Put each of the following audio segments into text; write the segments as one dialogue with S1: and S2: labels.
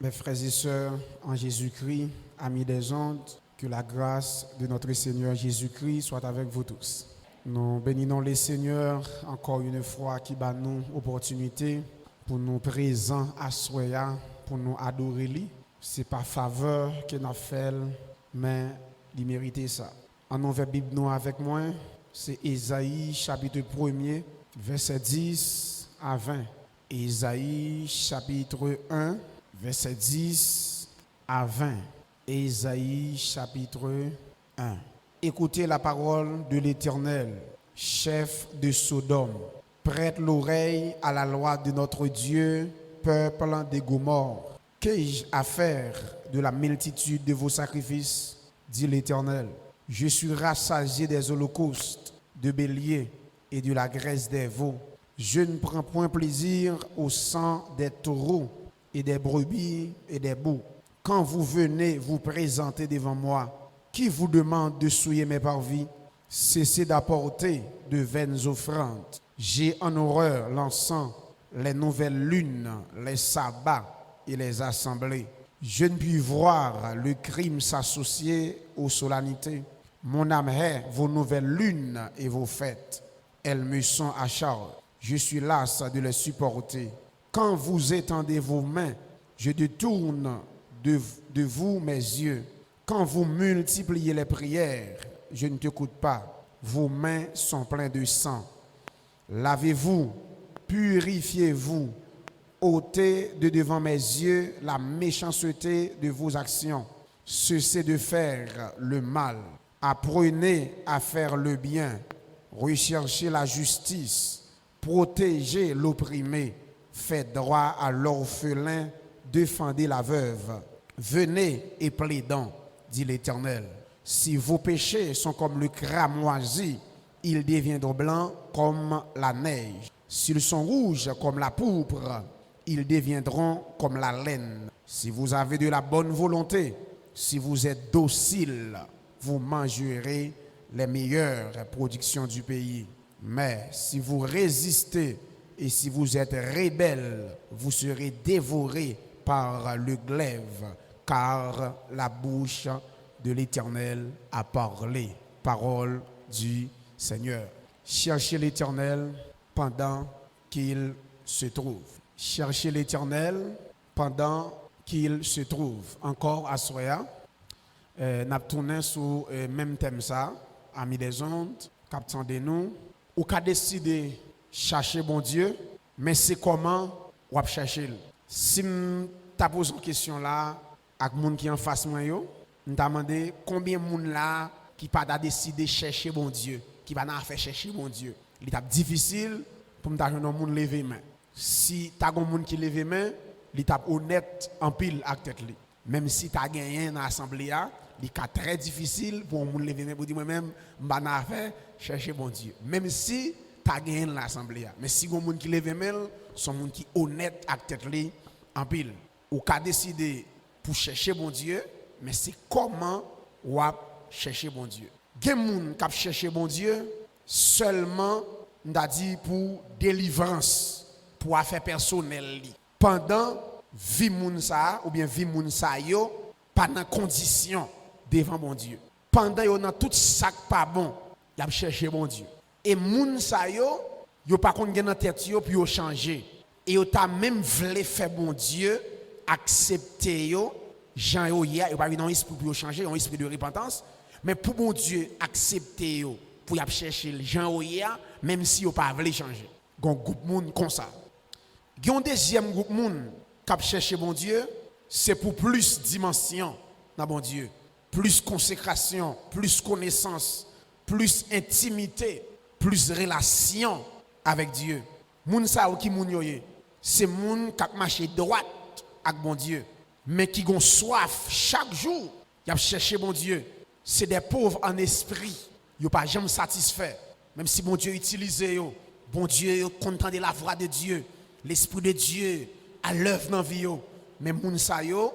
S1: Mes frères et sœurs en Jésus-Christ, amis des ondes, que la grâce de notre Seigneur Jésus-Christ soit avec vous tous. Nous bénissons le Seigneur encore une fois qui bat nous opportunité pour nous présenter à Soya, pour nous adorer lui. Ce n'est pas faveur que nous fait, mais il mérite ça. En ouvert Bible nous avec moi, c'est Ésaïe chapitre 1er, verset 10 à 20. Ésaïe chapitre 1, verset 10 à 20. Ésaïe chapitre 1. Écoutez la parole de l'Éternel, chef de Sodome. Prête l'oreille à la loi de notre Dieu, peuple de Gomorrhe. Qu'ai-je à faire de la multitude de vos sacrifices, dit l'Éternel. Je suis rassasié des holocaustes, de béliers et de la graisse des veaux. Je ne prends point plaisir au sang des taureaux et des brebis et des boucs. Quand vous venez vous présenter devant moi, qui vous demande de souiller mes parvis? Cessez d'apporter de vaines offrandes. J'ai en horreur l'encens, les nouvelles lunes, les sabbats et les assemblées. Je ne puis voir le crime s'associer aux solennités. Mon âme hait vos nouvelles lunes et vos fêtes. Elles me sont à charge. Je suis las de les supporter. Quand vous étendez vos mains, je détourne de vous mes yeux. Quand vous multipliez les prières, je ne t'écoute pas. Vos mains sont pleines de sang. Lavez-vous, purifiez-vous, ôtez de devant mes yeux la méchanceté de vos actions. Cessez de faire le mal. Apprenez à faire le bien. Recherchez la justice. Protégez l'opprimé. Faites droit à l'orphelin. Défendez la veuve. Venez et plaidons, dit l'Éternel. Si vos péchés sont comme le cramoisi, ils deviendront blancs comme la neige. S'ils sont rouges comme la pourpre, ils deviendront comme la laine. Si vous avez de la bonne volonté, si vous êtes docile, vous mangerez les meilleures productions du pays. Mais si vous résistez et si vous êtes rebelles, vous serez dévorés par le glaive, car la bouche de l'Éternel a parlé. Parole du Seigneur. Cherchez l'Éternel pendant qu'il se trouve. Cherchez l'Éternel pendant qu'il se trouve. Encore à Soya, nous tourné sur le même thème ça, amis des ondes, captant de nous. Ou qu'a décidé chercher bon Dieu, mais c'est comment on va chercher. Si tu poses une question là, avec les gens qui en face moi, je demandé combien de gens là qui pas décidé chercher bon Dieu, qui va faire chercher bon Dieu. Il est difficile pour me dire que gens lever main. Si tu as des gens qui lèvent main, il est honnête en pile avec tête. Même si tu as gagné dans l'assemblée, il est très difficile pour les gens lever main pour dire moi-même, je vais faire chercher bon Dieu. Même si tu as gagné dans l'assemblée. Mais si les gens qui lèvent main, sont des gens qui sont honnêtes avec tête en pile. Ou qui décidé pour chercher bon Dieu, mais c'est comment on va chercher bon Dieu. Il y a des gens qui chercher bon Dieu seulement dit pour délivrance, pour affaire personnelle. Pendant vie moun sa ou bien vie moun sa yo, pendant condition devant bon Dieu. Pendant yo dans tout ça pas bon, y a chercher bon Dieu. Et moun sa yo pas kon gen dans tête yo puis yo changer. Et yo ta même vle faire bon Dieu accepter yo, Jean yo hier, yo pas un esprit pour changer, un esprit de repentance, mais pour bon Dieu accepter yo, pour y chercher Jean yo hier, même si yo pas vle changer. Gon groupe moun comme ça. Gon deuxième groupe moun qui chercher bon Dieu, c'est pour plus dimension dans bon Dieu, plus consécration, plus connaissance, plus intimité, plus relation avec Dieu. Moun sa ou ki moun yo ye, c'est moun qui marche droite avec bon Dieu, mais qui ont soif chaque jour, y a cherché bon Dieu. C'est des pauvres en esprit, yo pas jamais satisfait. Même si bon Dieu utilise yo, bon Dieu content de la voix de Dieu, l'esprit de Dieu à l'œuvre dans la vie yo, mais moun sa yo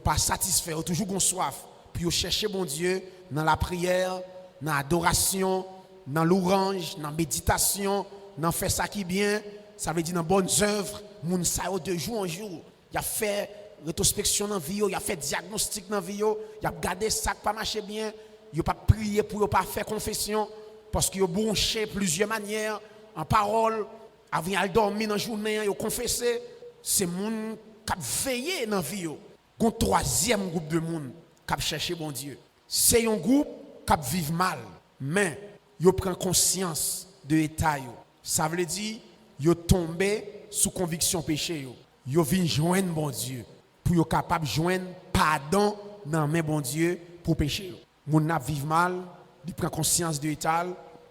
S1: pas satisfait, yo toujours gon soif, puis yo chercher bon Dieu dans la prière, dans l'adoration, dans l'orange, dans la méditation, dans faire ça qui bien, ça veut dire dans bonnes œuvres, moun sa yo de jour en jour, il a fait rétrospection dans vie, il a fait diagnostic dans vie, il a regardé ça qui pas marché bien, il a pas prié pour pas faire confession parce qu'il a bronché plusieurs manières en parole, avant de dormir dans la journée, il a confessé, c'est monde qui a veillé dans vie. Un troisième groupe de monde qui a cherché bon Dieu. C'est un groupe qui vit mal, mais il prend conscience de l'état. Ça veut dire qu'il tombé sous conviction péché. Il vient joindre bon Dieu pour être capable de joindre pardon dans main bon Dieu pour péché. Mon n'a vivre mal, il prend conscience de l'état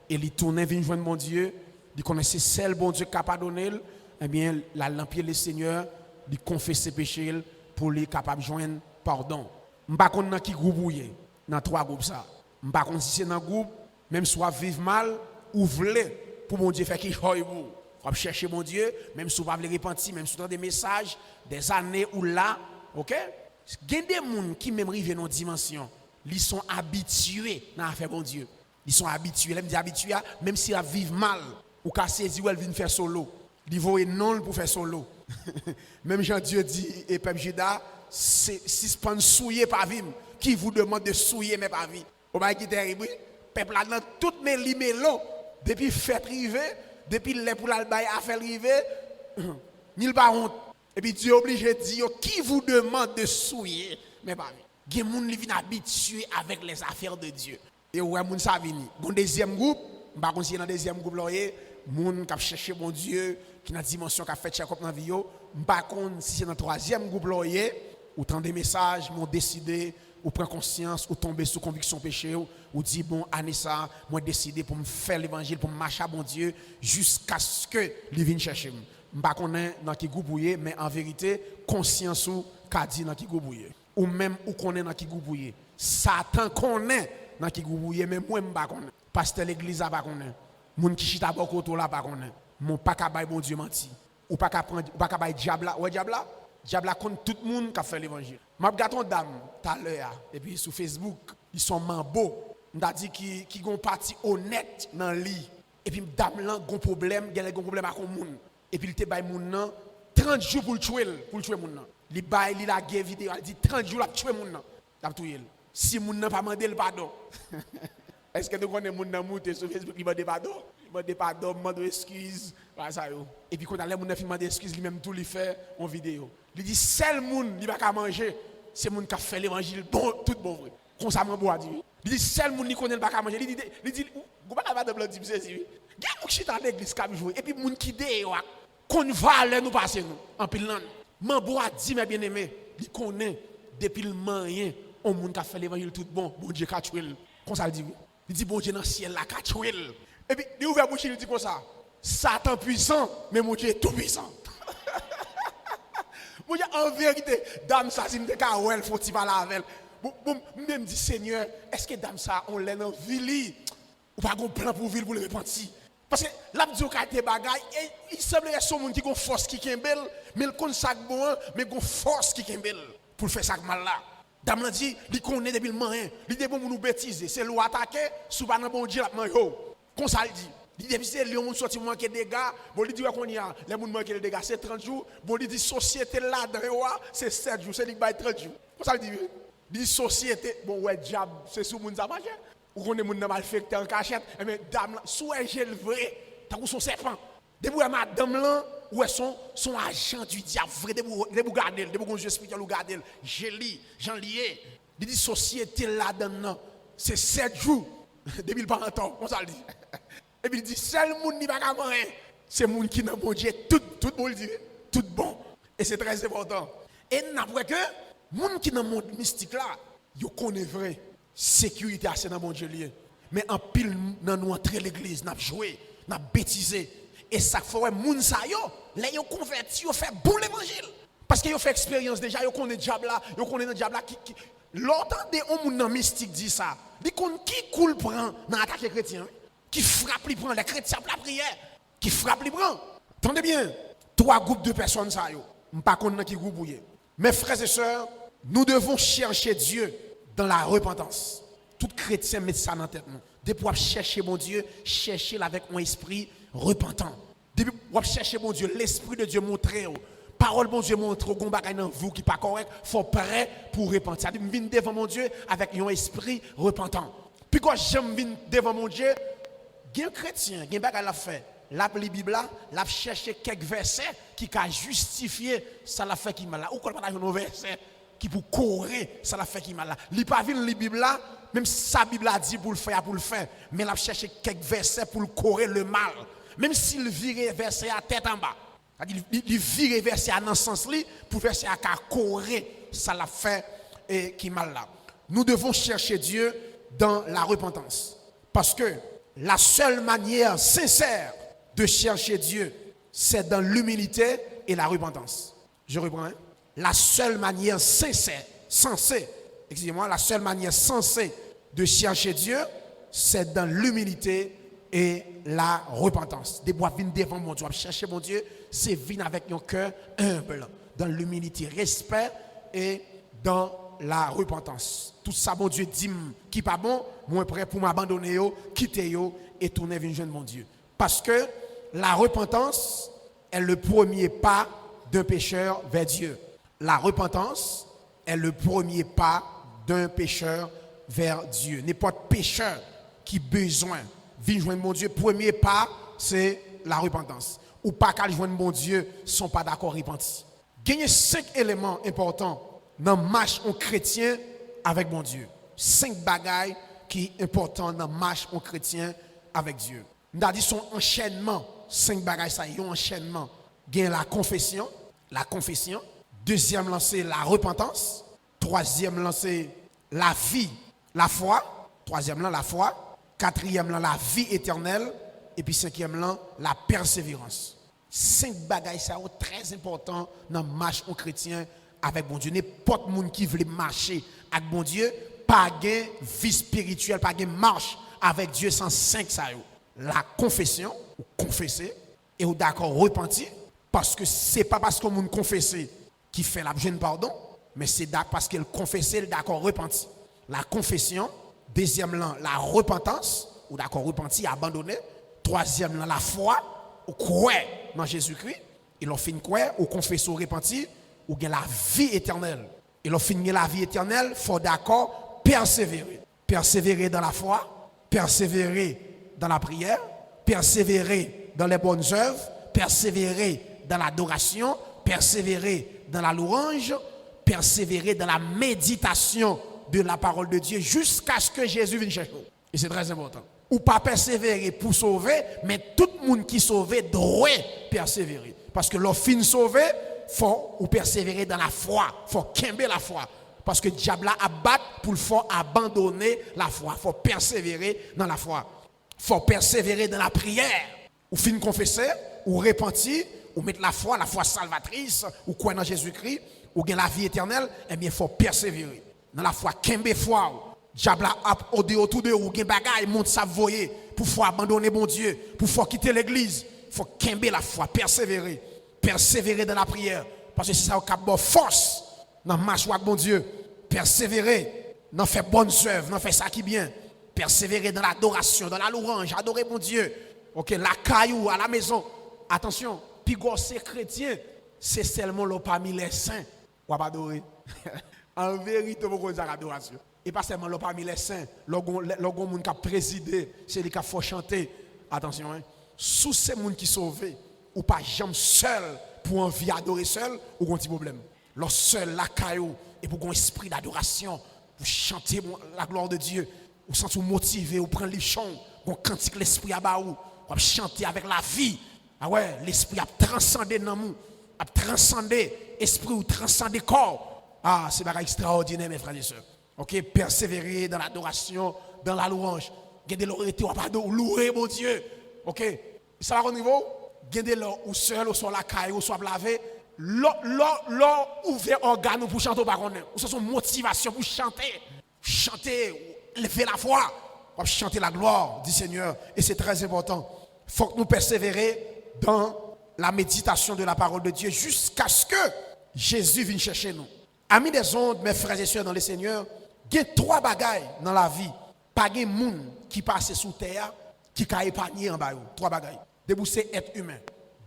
S1: et il tourne vers joindre bon Dieu, il connaît c'est seul bon Dieu qui a pardonné, eh bien la lampier le Seigneur, il confesse ses péchés pour lui capable de joindre pardon. Je ne sais pas dans qui groupe vous êtes, dans trois groupes ça. Je ne sais pas si c'est dans un groupe, même soit vivre mal ou voulez pour mon Dieu faire qu'il joue vous. Faut chercher mon Dieu, même si vous ne voulez pas repentir, même si vous avez des messages, des années ou là, ok? Il y a des gens qui même arrivent dans une dimension, ils sont habitués à faire bon Dieu. Ils sont habitués, ils me disent habitués, même s'ils vivent mal, ou qu'à saisir ou ils viennent faire solo. Ils vont non pour faire solo. Même Jean-Dieu dit, et Peuple Judas, si ce n'est pas souillé par vie, qui vous demande de souiller mais pas vie. Au bas qui est terrible, peuple là dans toutes mes limélos, depuis fête rivée, depuis les pour l'albaï à faire rivée, ni pas honte. Et puis Dieu est obligé de dire, qui vous demande de souiller mais pas vie. Il y a des gens qui viennent habitués avec les affaires de Dieu. Et ouais, moun ça vini. Bon deuxième groupe, je ne sais pas si dans le deuxième groupe là, moun qui a cherché mon Dieu, qui a dimension qui a fait check-up dans la vie, je ne sais pas si c'est dans le troisième groupe là, ou tant des messages, m'ont décidé, ou prend conscience, ou tomber sous conviction péché, ou dit bon, Anissa, moi décidé pour me faire l'évangile, pour me marcher à mon Dieu, jusqu'à ce que il vienne chercher. Je ne sais pas dans qui groupe mais en vérité, conscience ou qu'a dit dans qui groupe ou même ou connaît dans qui groupe Satan connaît dans qui groupe mais moi je ne sais pas. Pasteur l'église a pas connaît. Moun qui chita beaucoup là pas connaît. Mon pas ka bay bon Dieu menti. Ou pas ka prendre ou pas ka bay diable là. Ouais diable là. Diable là contre tout le monde qui a fait l'évangile. M'a regardé une dame tout à l'heure et puis sur Facebook, ils sont mambo. M'a dit qui ont parti honnête dans lit. Et puis dame là gon problème, il a un problème avec moun. Et puis il te bay moun nan 30 jours pour tuer moun nan. Il bay il la guerre vidéo, il dit 30 jours pour tuer moun nan. T'a tuer. Si moun nan pas mandé le pardon. Est-ce que nous connaissons moun nan monter sur Facebook il mande pardon? Il mande pardon, demande excuse, voilà ça yo. Et puis quand on a moun nan fi mande excuse, lui même tout lui fait en vidéo. Il dit seul moun il va pas manger, c'est moun qui a fait l'évangile bon tout bon vrai. Comme ça m'en dit. Il dit seul moun qui connaît pas manger. Il dit vous pas capable de blanc dire c'est lui. Gars qui chita dans l'église qui jouer et puis moun qui dé qu'on valeur nous passer nous en pile nan. Mambo a dit mes bien-aimés, il connaît depuis le moyen on moun qui a fait l'évangile tout bon Dieu qu'a tué. Comme ça il dit. Il dit bon Dieu dans le ciel là qu'a tué. Et puis il ouvre bouche il dit comme ça. Satan puissant mais mon Dieu est tout puissant. Mon Dieu en vérité dame ça si me ka wel faut ti parler avec elle. Même dit Seigneur, est-ce que dame ça on l'a dans ville ou pas un plan pour ville pour le repentir? Parce que l'abdio ka te bagay et il semblerait son monde qui gon force qui kembel mais il connaît ça bon mais gon force qui kembel pour faire ça mal là. Dame l'a dit, il connaît depuis le moyen, il dit bon nous bêtiser, c'est l'eau attaquer sous pas bon Dieu la yo. Comme ça il dit. Il dit c'est les gens sorti manquer des dégâts, bon il dit qu'on y a les gens manquer des dégâts c'est 30 jours, bon il dit société là dedans c'est 7 jours, c'est lui bail 30 jours. Comme ça il dit. Il dit société bon ouais diable, c'est sous moun ça marche. Ou connaît moun malfecté en cachette, mais dame là sous un gel vrai, t'as son serpent. Depuis madame là où son agent du diable vrai de garder de bon Dieu spirituel ou garder Jean lié il dit société là dedans c'est 7 jours depuis le parenton comme ça il dit et puis il dit seul monde ni pas capable c'est monde qui dans bon Dieu tout bon dit tout bon et c'est très important et n'après que monde qui dans monde mystique là yo connaît vrai sécurité c'est dans bon Dieu lié mais en pile dans nous entrer l'église n'a joué n'a bêtisé. Et ça fait ouais moun sa yo, les yo converti, yo fait bon l'évangile. Parce que yo fait expérience déjà, yo connaît diable là, yo connaît le diable là qui longtemps des hommes dans mystique dit ça. Dit qu'on qui coule prend dans attaque chrétien, qui frappe li prend les chrétiens pour la prière, qui frappe li prend. Attendez bien, 3 groupes de personnes ça yo. M'pas connait qui groupe bouillé. Mes frères et sœurs, nous devons chercher Dieu dans la repentance. Tout chrétien met ça dans tête nous. Dès pour chercher mon Dieu, chercher avec un esprit repentant. Depuis pour chercher mon Dieu, l'esprit de Dieu montrer parole bon Dieu montre qu'on bagay dans vous qui pas correct, faut prêt pour repentir. Ça dit venir devant mon Dieu avec un esprit repentant. Puis quand j'aime venir devant mon Dieu, un chrétien, un bagay l'a fait. La Bible là, l'a cherché quelques versets qui a justifié ça l'a fait qui mal là. Ou quoi pas un verset qui pour courir, ça l'a fait qui mal là. Li pas vinn la Bible là, même si sa Bible a dit pour le faire, mais l'a cherché quelques versets pour courir le mal. Même s'il vire verset à tête en bas. Il vire verset dans ce sens là pour verset à courir, ça l'a fait et qui mal là. Nous devons chercher Dieu dans la repentance. Parce que la seule manière sincère de chercher Dieu, c'est dans l'humilité et la repentance. Je reprends. Hein? La seule manière la seule manière sensée de chercher Dieu, c'est dans l'humilité et la repentance. Des bois viennent devant mon Dieu, chercher mon Dieu, c'est venir avec un cœur humble, dans l'humilité, respect et dans la repentance. Tout ça, mon Dieu dit qui pas bon, moi prêt pour m'abandonner, quitter et tourner vers joindre mon Dieu. Parce que la repentance est le premier pas d'un pécheur vers Dieu. La repentance est le premier pas d'un pécheur vers Dieu. N'importe pécheur qui a besoin de joindre mon Dieu, premier pas, c'est la repentance. Ou pas qu'à joindre mon Dieu, ne sont pas d'accord repentis. Il y a 5 éléments importants dans la marche en chrétien avec mon Dieu. 5 bagailles qui sont importants dans la marche en chrétien avec Dieu. Nous avons dit son enchaînement. 5 bagailles, ça y est, un enchaînement. Il y a la confession. Deuxième lancé, la repentance. Troisième lancé, la vie, la foi. Troisième la foi. Quatrième la vie éternelle. Et puis cinquième la persévérance. 5 bagailles, ça est très important dans la marche en chrétien avec bon Dieu. N'importe monde qui veut marcher avec bon Dieu, pas de vie spirituelle, pas de marche avec Dieu sans 5 ça. La confession, ou confesser, et ou d'accord repentir, parce que c'est pas parce qu'on confesse qui fait la jeune pardon, mais c'est parce qu'elle confesse, d'accord repentir. La confession, deuxième la repentance, ou d'accord repentir, abandonner. Troisième la foi, ou croire dans Jésus-Christ. Et l'on finit croire, ou confesse ou repentir, ou gagne la vie éternelle. Et l'on finit la vie éternelle, il faut d'accord persévérer. Persévérer dans la foi, persévérer dans la prière, persévérer dans les bonnes œuvres, persévérer dans l'adoration, persévérer dans la louange, persévérer dans la méditation de la parole de Dieu jusqu'à ce que Jésus vienne chercher. Et c'est très important. Ou pas persévérer pour sauver, mais tout le monde qui sauve doit persévérer. Parce que l'on fin sauvé, il faut persévérer dans la foi, il faut quimber la foi. Parce que le diable a battu pour le faire abandonner la foi. Il faut persévérer dans la foi. Il faut persévérer dans la prière. Ou fin confesser, ou repentir, ou mettre la foi salvatrice, ou quoi dans Jésus-Christ, ou gagner la vie éternelle, eh bien il faut persévérer. Dans la foi, quimber foi. Diable a autour de ou gen bagay monde ça voyer pour faut abandonner bon Dieu, pour faut quitter l'église, faut quimber la foi, persévérer dans la prière parce que c'est ça qui a force dans marche avec bon Dieu, persévérer dans faire bonnes œuvres, dans faire ça qui bien, persévérer dans l'adoration, dans la louange, adorer bon Dieu. OK, la caillou à la maison. Attention, puis c'est chrétien, c'est seulement le parmi les saints ou pas adorer. En vérité, vous avez l'adoration. Et pas seulement parmi les saints, l'on monde qui a présidé, c'est lui qui a faut chanter. Attention, hein. Sous ces gens qui sont sauvés, ou pas jamais seul pour envie adorer seul, ou un petit problème. Leur seul, la caillou, et pour un esprit d'adoration, pour chanter la gloire de Dieu, ou sentir motivé, ou prendre les chants, ou cantique l'esprit à bas, ou chanter avec la vie. Ah ouais, l'esprit a transcendé dans nous, a transcendé esprit ou transcendé corps. Ah, c'est pas extraordinaire, mes frères et sœurs. OK, persévérer dans l'adoration, dans la louange. Gardez l'autorité, ou pas louer mon Dieu. OK, ça va au niveau, gardez l'or ou seul, ou soit la caille, ou soit lavé. L'or ouvert organe pour chanter par contre. Ou soit son motivation pour chanter. Chanter, lever la voix. Pour chanter la gloire du Seigneur. Et c'est très important. Il faut que nous persévérer dans la méditation de la parole de Dieu jusqu'à ce que Jésus vienne chercher nous. Amis des ondes, mes frères et sœurs dans le Seigneur, il y a 3 bagailles dans la vie. Pas de monde qui passe sous terre, qui a épargné en bas. 3 bagailles. Debout, c'est être humain.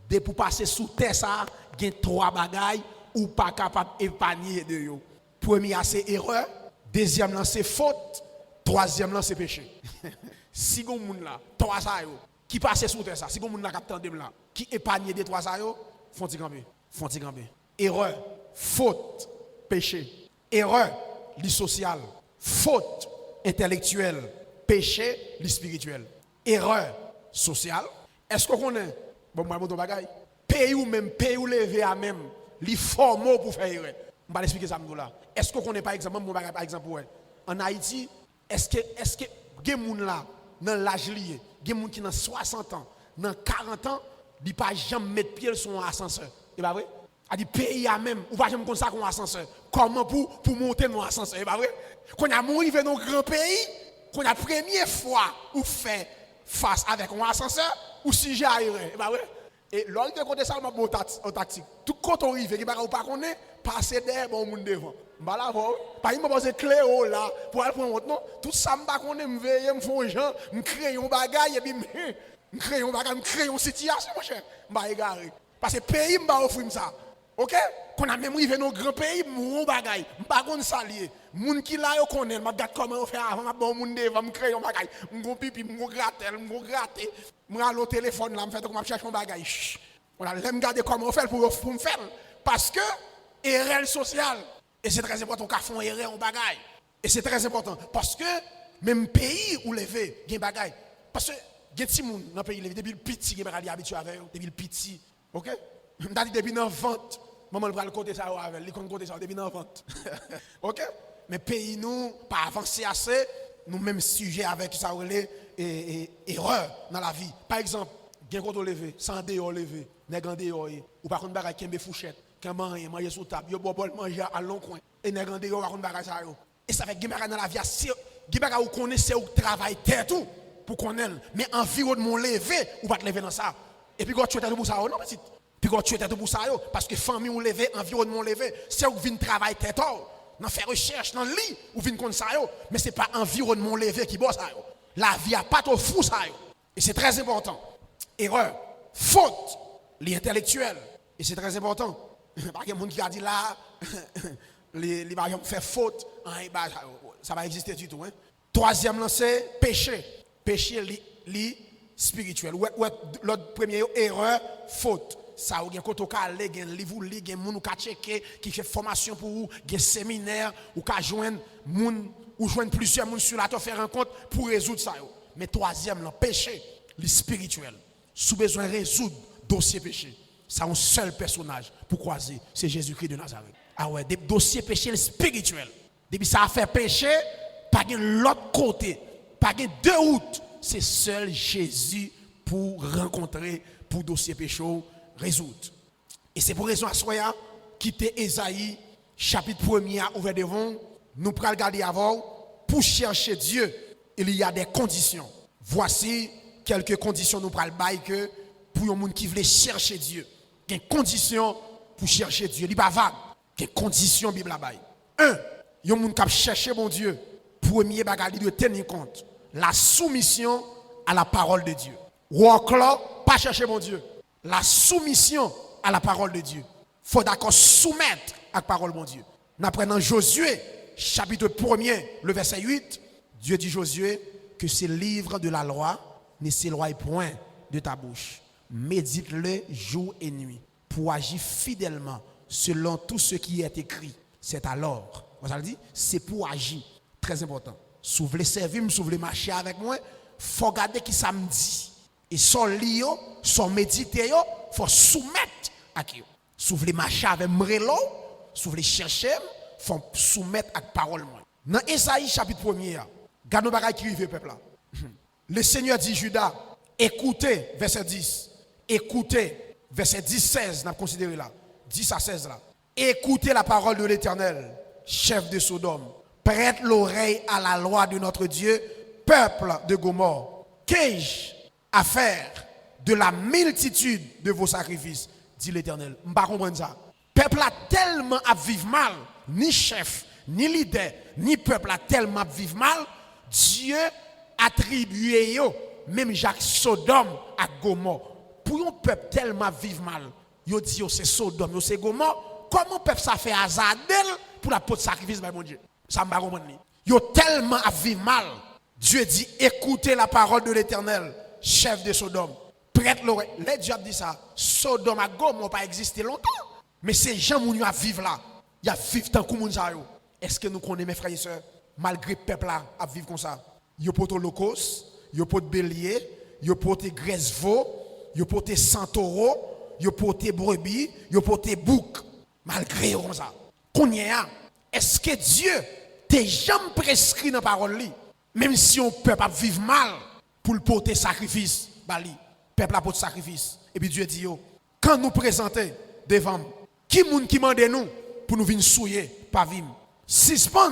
S2: de pour passer sous terre ça, il y a 3 bagailles ou pas capable d'épargner de yo. Premier c'est erreur, deuxième là c'est faute, troisième là c'est péché. Si gon moun là, 3 ça yo, qui passe sous terre ça, si gon moun là qui attend là, qui épargne des 3 ça yo, font ti camper. Erreur, faute, péché. Erreur, li social, faute intellectuelle, péché, li spirituel. Erreur sociale. Est-ce qu'on connaît bon moi mon bagay pays ou même pays ou lever à même li formo pour faire erreur. On va expliquer ça là. Est-ce qu'on connaît par exemple mon bagay par exemple ouais. En Haïti, est-ce que gen moun là dans l'âge lié, gen moun qui dans 60 ans, dans 40 ans, il pas jamais mettre pied sur un ascenseur. C'est pas vrai? A dit pays à même ou pas jamais comme ça qu'on ascenseur. Comment pour monter dans ascenseur, c'est pas vrai? Quand on a arrivé dans un grand pays, qu'on a première fois ou fait face avec un ascenseur ou sujet aérien, c'est pas vrai? Et l'autre côté ça m'a bon tactique. Tout quand on arrive, qui pas connaît, passer derrière bon monde devant. Bah là pas il m'a posé clé là pour aller prendre autre non, tout ça m'a connaît me veiller me font gens, me créer un bagage et puis me créer un bagage, me créer une situation mon cher. M'a égaré parce que pays m'a offrir ça. OK? Qu'on a même arrivé dans grand pays, mon bagage, pas gon salier. Moun qui là yo connaît, m'a regarde comment on fait avant, m'a bon monde devant, me créer un bagage, m'gon pipi, m'gon gratter, m'ra le téléphone là, me fait comment chercher un bagage. On a l'aime garder comment on fait pour me faire parce que erreur sociale et c'est très important qu'on font erreur en bagage. Et c'est très important parce que même pays où lever, gen bagage parce que gen ti moun dans pays lever depuis le petit, gen bagage habitué avec depuis le petit. OK? M'ta dit depuis dans vente, maman va le côté ça avec, il compte côté ça depuis dans vente. OK? Mais pays nous pas avancer assez, nous même sujet avec ça relé et erreur dans la vie. Par exemple, gen côté lever, sans dehors lever, nèg en dehors ou par contre bagage kembe fourchette, quand manger sous table, yo bol manger à long coin et nèg en dehors par contre bagage ça yo. Et ça fait gen bagage dans la vie, gen bagage ou connaissez ou travail terre tout pour connaître, mais environnement lever ou pas te lever dans ça. Et puis quand tu es tout pour ça non petit. Puis quand tu es tout pour ça parce que famille ou lever, environnement lever, c'est où vinn travail terre tout. Dans faire recherche dans lit ou vinn comme ça yo, mais c'est pas environnement lever qui bosse ça yo. La vie a pas trop fou ça yo. Et c'est très important. Erreur, faute, l'intellectuel. Et c'est très important. Parce que les gens qui a dit là, les gens fait faute, ça va exister du tout. Hein. Troisième, c'est péché. Péché, spirituel. L'autre premier, erreur, faute. Ça, il y a un calé, il y a un livre, il y a un monde qui checker, qui fait formation pour vous, il y a un séminaire, ou qui joindre plusieurs personnes sur la table, faire rencontre pour résoudre ça. Mais troisième, le péché, le spirituel. Sous besoin de résoudre dossier péché. C'est un seul personnage pour croiser, c'est Jésus-Christ de Nazareth. Ah ouais, des dossiers péché spirituel. Depuis ça a fait péché, pas de l'autre côté, pas de deux routes. C'est seul Jésus pour rencontrer, pour dossier péché, résoudre. Et c'est pour raison à soi, quitter Ésaïe, chapitre 1er, ouvert devant, nous prenons regarder avant, pour chercher Dieu, il y a des conditions. Voici quelques conditions nous prenons bail que pour un monde qui veut chercher Dieu. Il y a des conditions pour chercher Dieu. Il n'y a pas vague. Il y a des conditions Bible la bail. Un, il y a un monde qui cherche mon Dieu. Premier bagage, il doit tenir compte. La soumission à la parole de Dieu. Ou encore, pas chercher mon Dieu. La soumission à la parole de Dieu. Il faut d'accord soumettre à la parole de mon Dieu. Nous apprenons Josué, chapitre 1er, le verset 8. Dieu dit Josué que ce livre de la loi ne s'éloigne point de ta bouche. Médite-le jour et nuit pour agir fidèlement selon tout ce qui est écrit. C'est alors, vous allez dire, c'est pour agir. Très important. Si vous voulez servir, si vous voulez marcher avec moi, il faut regarder qui ça me dit. Et son lit, son méditer, il faut soumettre à qui. Si vous voulez marcher avec moi, si vous voulez chercher, il faut soumettre à la parole. Dans Ésaïe chapitre 1er, regardez nos qui arrivent, peuple. Le Seigneur dit Judas, écoutez, verset 10. Écoutez, verset 10, 16, nous avons considéré là. 10 à 16 là. Écoutez la parole de l'Éternel, chef de Sodome. Prête l'oreille à la loi de notre Dieu, peuple de Gomorrhe. Qu'ai-je à faire de la multitude de vos sacrifices, dit l'Éternel. Je ne comprends pas ça. Peuple a tellement à vivre mal, ni chef, ni leader, ni peuple a tellement à vivre mal, Dieu attribué même Jacques Sodome à Gomorrhe pour pour un peuple tellement vivre mal, yo dit yo c'est Sodome, yo c'est Gomorrhe, comment peuple ça fait hasardel pour la porte sacrifice par mon Dieu? Ça m'a comprendre. Yo tellement à vivre mal. Dieu dit écoutez la parole de l'Éternel, chef de Sodome. Prête l'oreille. Les dieux dit ça. Sodome et Gomorrhe n'ont pas existé longtemps. Mais ces gens qui vivent là, ils vivent tant que ça. Est-ce que nous connaissons mes frères et sœurs, malgré le peuple là, à vivre comme ça? Ils portent holocauste, ils portent bélier, ils portent graisse veau, ils portent centaure, ils portent brebis, ils portent bouc. Malgré comme ça. Est-ce que Dieu t'a jamais prescrit dans la parole? Même si on peut pas vivre mal pour le porter sacrifice, le peuple a porté sacrifice. Et puis Dieu dit, yo, quand nous présentons devant, qui mande nous pour nous venir souiller, pas vivre? Suspend,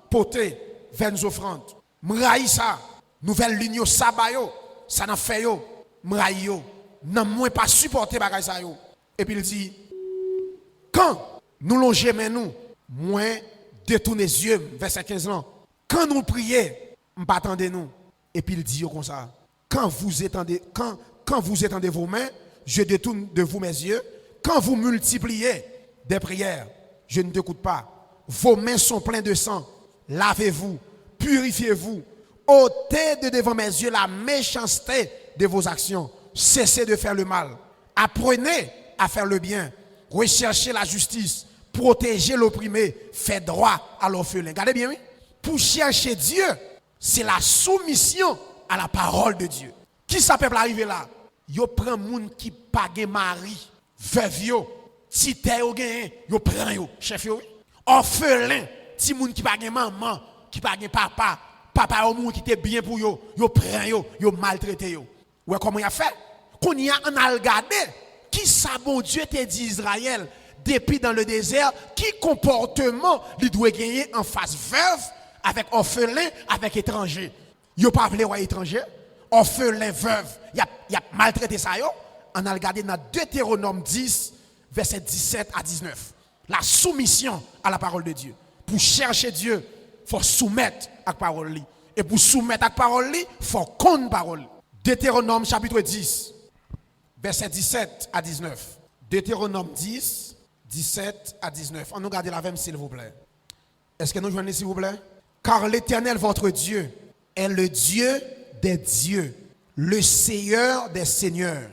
S2: porter vers nos offrandes. M'raï ça, nouvelle ligne sabbat yo, ça n'a fait yo, m'raï yo, n'a moins pas supporter bagay ça yo. Et puis il dit, quand nous longeons nous, moins détourner les yeux, verset 15 ans. Quand nous prions, pas attendez nous. Et puis il dit comme ça, quand vous étendez vos mains, je détourne de vous mes yeux. Quand vous multipliez des prières, je ne t'écoute pas. Vos mains sont pleines de sang. Lavez-vous, purifiez-vous. ôtez de devant mes yeux la méchanceté de vos actions. Cessez de faire le mal. Apprenez à faire le bien. Recherchez la justice. Protégez l'opprimé. Faites droit à l'orphelin. Regardez bien, oui. Pour chercher Dieu, c'est la soumission à la parole de Dieu. Qui ça peut arriver là? Yo prend moun qui pa gen mari, veuve yo, ti te yo gen, yo prend yo, chef yo. Orphelin, ti moun qui pa gen maman, qui pa gen papa, papa yo moun qui te bien pour yo, yo prend yo, yo maltraité yo. Ouais, comment y a fait? Qu'on y a en regardé, qui ça bon Dieu te dit Israël depuis dans le désert, qui comportement il doit gagner en face veuve avec orphelin, avec étranger. Yo pas vle ouais étranger, orphelin, veuve, y a maltraité ça yo. On a regardé dans Deutéronome 10 verset 17 à 19. La soumission à la parole de Dieu. Pour chercher Dieu, faut soumettre à la parole. Et pour soumettre à la parole, faut connaître la parole. Deutéronome chapitre 10 verset 17 à 19. Deutéronome 10 17 à 19. On nous garde la même s'il vous plaît. Est-ce que nous joignons s'il vous plaît? Car l'Éternel votre Dieu est le Dieu des dieux, le Seigneur des seigneurs,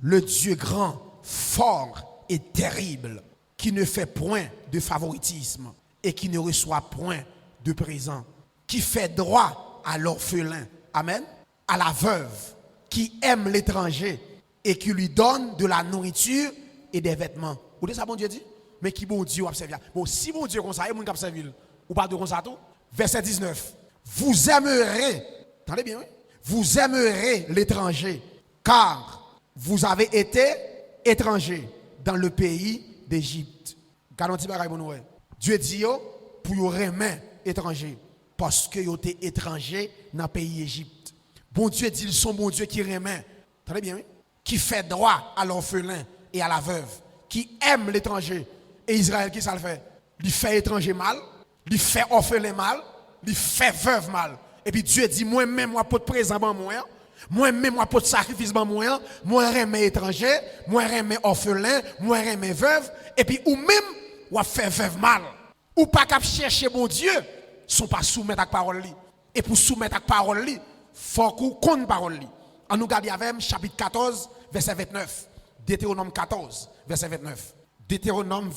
S2: le Dieu grand, fort et terrible, qui ne fait point de favoritisme et qui ne reçoit point de présent, qui fait droit à l'orphelin, amen, à la veuve, qui aime l'étranger et qui lui donne de la nourriture et des vêtements. Vous savez ça, bon Dieu dit? Mais qui bon Dieu observe? Bon, si bon Dieu comme ça, il y a observe, ou pas de comme ça tout? Verset 19. Vous aimerez, attendez bien, oui? Vous aimerez l'étranger, car vous avez été étranger dans le pays d'Égypte. Dieu dit pour vous aimer étranger, parce que vous êtes étranger dans le pays d'Égypte. Bon Dieu dit, ils sont bon Dieu qui remet, attendez bien, oui? Qui fait droit à l'orphelin et à la veuve, qui aime l'étranger. Et Israël, qui ça le fait? Il fait étranger mal, il fait orphelin mal, il fait veuve mal. Et puis Dieu dit, moi-même, moi, pour te présent, moi-même, moi, pour te sacrifice, moi, remets étranger, moi, remets orphelin, moi, remets veuve. Et puis, ou même, ou fait veuve mal. Ou pas qu'à chercher mon Dieu, sont pas soumettre à la parole. Et pour soumettre à la parole, il faut qu'on connaisse la parole. On nous garde avec chapitre 14, verset 29. Deutéronome 14, verset 29. Deutéronome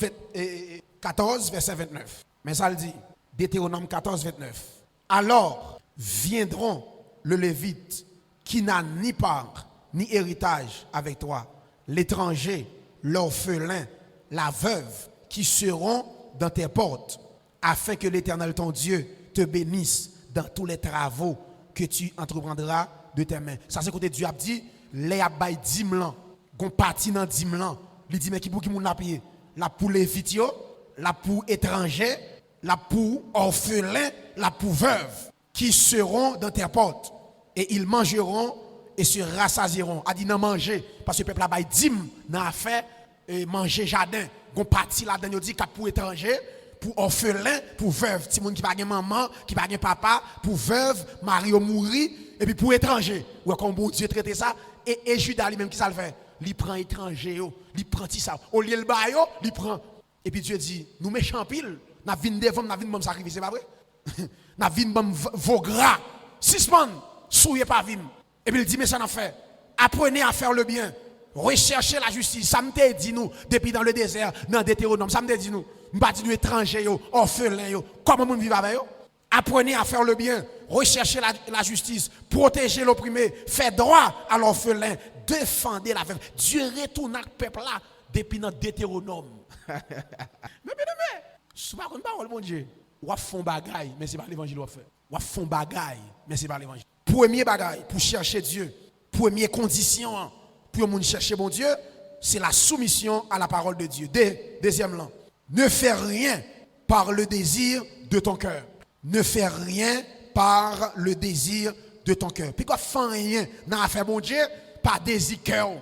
S2: 14, verset 29. Mais ça le dit. Deutéronome 14, 29. Alors viendront le Lévite qui n'a ni part ni héritage avec toi, l'étranger, l'orphelin, la veuve, qui seront dans tes portes, afin que l'Éternel ton Dieu te bénisse dans tous les travaux que tu entreprendras de tes mains. Ça c'est côté Dieu a dit, les abay 10 000 gon parti dans 10 000. Il dit mais qui pour qui moun a payé? La pour Lévite, la pour étranger, la pour orphelin, la pour veuve, qui seront dans tes portes. Et ils mangeront et se rassasieront. A dit non manger, parce que le peuple a bail dîme dans affaire manger jardin. Gon parti là-dedans, dit qu'à pour étranger, pour orphelin, pour veuve. Ti moun qui pa gen maman, qui pa gen papa, pour veuve, mari ou mouri, et puis pour étranger. Ou comme bon Dieu traiter ça, et Judas lui-même qui ça le fait? il prend étranger, il prend tout ça. Au lieu de le il prend. Et puis Dieu dit, nous méchants pile, nous venons devant, nous venons sacrifier, c'est pas vrai? Nous venons vos gras, suspendre, souillez pas vim. Et puis il dit, mais ça n'a fait. Apprenez à faire le bien. Recherchez la justice. Ça me dit nous, depuis dans le désert, dans Deutéronome, ça me dit nous, nous pas dit nous étrangers, orphelins, comment nous vivons avec eux? Apprenez à faire le bien, recherchez la justice, protégez l'opprimé, faites droit à l'orphelin, défendez la veuve. Dieu retourne à ce peuple-là depuis dans Deutéronome. Mais, ce n'est pas une parole, mon Dieu. Ou font bagaille, mais ce n'est pas l'évangile qu'on fait. Ou font bagaille, mais ce n'est pas l'évangile. Premier bagaille pour chercher Dieu, première condition pour nous chercher bon Dieu, c'est la soumission à la parole de Dieu. Deuxièmement, ne fais rien par le désir de ton cœur. Ne fais rien par le désir de ton cœur. Puis quoi, fais rien dans l'affaire bon Dieu, par désir cœur.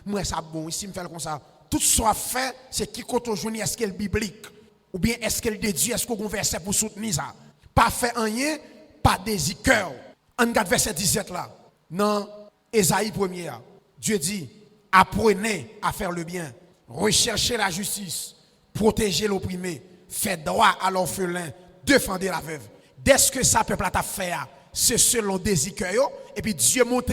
S2: Moi, ça bon, ici, me fait comme ça. Tout ce soit fait, c'est qui compte aujourd'hui, est-ce qu'elle est biblique? Ou bien est-ce qu'elle déduit, est-ce qu'on verset pour soutenir ça? Pas fait rien, pas désir cœur. On regarde verset 17 là. Dans Ésaïe 1er, Dieu dit, apprenez à faire le bien, recherchez la justice, protégez l'opprimé, faites droit à l'orphelin, défendez la veuve. Dès ce que ça peuple t'a fait, c'est selon désir cœur. Et puis Dieu montre,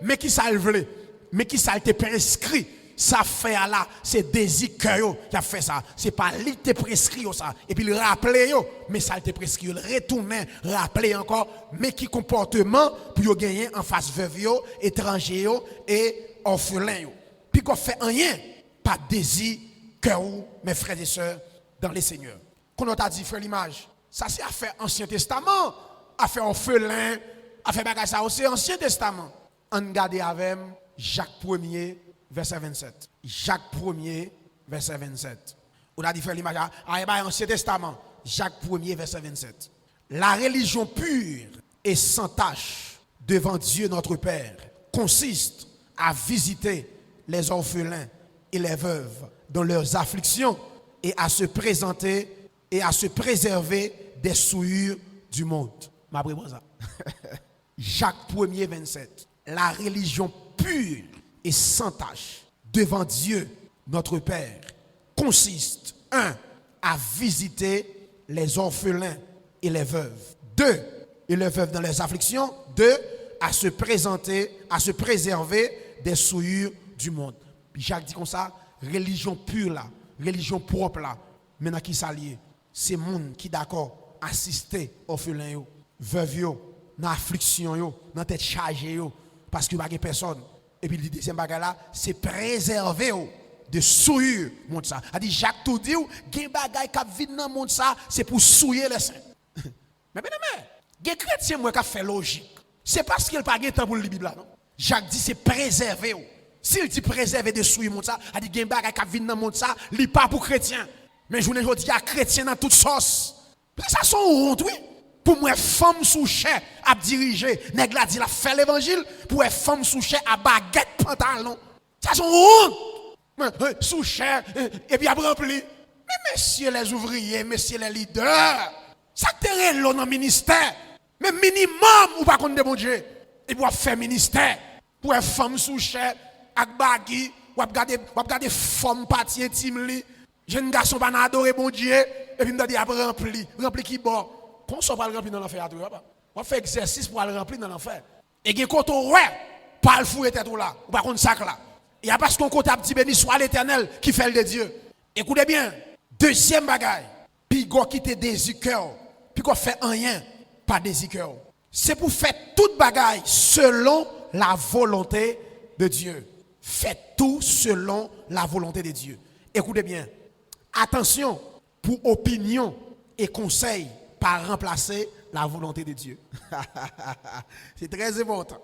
S2: mais qui ça le veut, mais qui ça te prescrit. Ça fait là, c'est désir cœur qui a fait ça. C'est pas lui qui te prescrit ça. Et puis il rappelle, mais ça te prescrit. Il retourne, rappeler encore, mais qui comportement pour gagner en face veuve, étranger et orphelin. Puis qu'on fait rien, pas désir cœur, mes frères et sœurs, dans les seigneurs. Qu'on t'a dit, frère, l'image, ça c'est affaire Ancien Testament, affaire orphelin, affaire bagage ça aussi, Ancien Testament. On regarde avec Jacques 1er, verset 27. Jacques 1er, verset 27. On a dit faire l'image à l'Ancien Testament. Jacques 1er, verset 27. La religion pure et sans tache devant Dieu notre Père consiste à visiter les orphelins et les veuves dans leurs afflictions et à se présenter et à se préserver des souillures du monde. M'apprenez ça. Jacques 1er, 27. La religion pure et sans tache devant Dieu, notre Père, consiste, 1, à visiter les orphelins et les veuves. 2, et les veuves dans les afflictions. 2, à se présenter, à se préserver des souillures du monde. Puis Jacques dit comme ça, religion pure là, religion propre là, maintenant qui s'allie, c'est monde qui d'accord assister orphelins, veuves, dans affliction, dans tête chargée, parce qu'il n'y a pas personne. Et puis le deuxième bagage là, c'est préserver de souillure monde ça. A dit Jacques tout dit, gen bagay qui vient dans monde ça, c'est pour souiller les saints. Mais gen chrétien moi qui fait logique. C'est parce qu'il pas gen temps pour lire Bible là non. Jacques dit c'est préserver. S'il dit préserver de souiller monde ça, a dit gen bagay qui vient dans monde ça, li pas pour chrétien. Mais journée aujourd'hui il y a chrétien dans toute sauce. Ça sont honte oui. Pour moi, femme sous chair à diriger, nèg la dit la fait l'évangile, pour femme sous chair à baguette pantalon. Ça sont honte. Sous chair et puis à rempli. Mais messieurs les ouvriers, messieurs les leaders, ça te l'eau dans le ministère. Mais minimum ou pas contre de bon Dieu. Et pour faire ministère, pour femme sous chair avec bagui, ou regarder femme partie intime li. Jeune garçon pas adorer bon Dieu et puis me dit rempli qui bon. Qu'on soit pas le remplir dans l'enfer à toi. On fait exercice pour le remplir dans l'enfer. Et quand on ouais, pas le fouet tête là, ou pas contre sac là. Il y a parce qu'on compte dit béni soit l'Éternel qui fait le de Dieu. Écoutez bien, deuxième bagaille, puis go quitter des cœur, puis qu'on fait rien, pas des cœur. C'est pour faire toute bagaille selon la volonté de Dieu. Faites tout selon la volonté de Dieu. Écoutez bien. Attention pour opinion et conseil par remplacer la volonté de Dieu. C'est très important.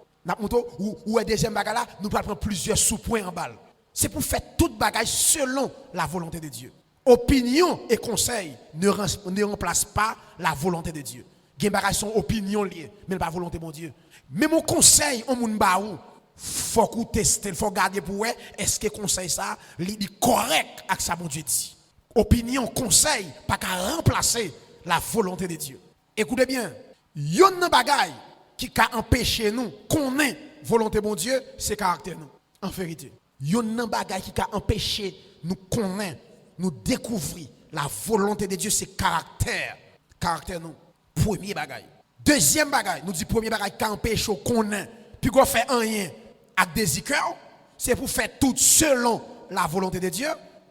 S2: Ou un deuxième bagage là, nous allons prendre plusieurs sous-points en balle. C'est pour faire toute bagaille selon la volonté de Dieu. Opinion et conseil ne remplacent pas la volonté de Dieu. Les bagages sont opinions liées, mais pas volonté de Dieu. Mais mon conseil, on moun baou, faut qu'on teste, faut garder pour est-ce que conseil ça, est correct avec ça mon Dieu dit. Opinion, conseil, pas qu'à remplacer la volonté de Dieu. Écoutez bien, yon nan bagay qui a empêché nous qu'on ait volonté de Dieu, c'est caractère nous. En vérité, Yon nan bagay qui a empêché nous connaître, nous découvrir la volonté de Dieu, c'est caractère. Caractère nous. Premier bagay. Deuxième bagay, nous dit premier bagay qui a empêché nous connaître, puis qu'on fait rien avec des cœurs, c'est pour faire tout selon la volonté de Dieu.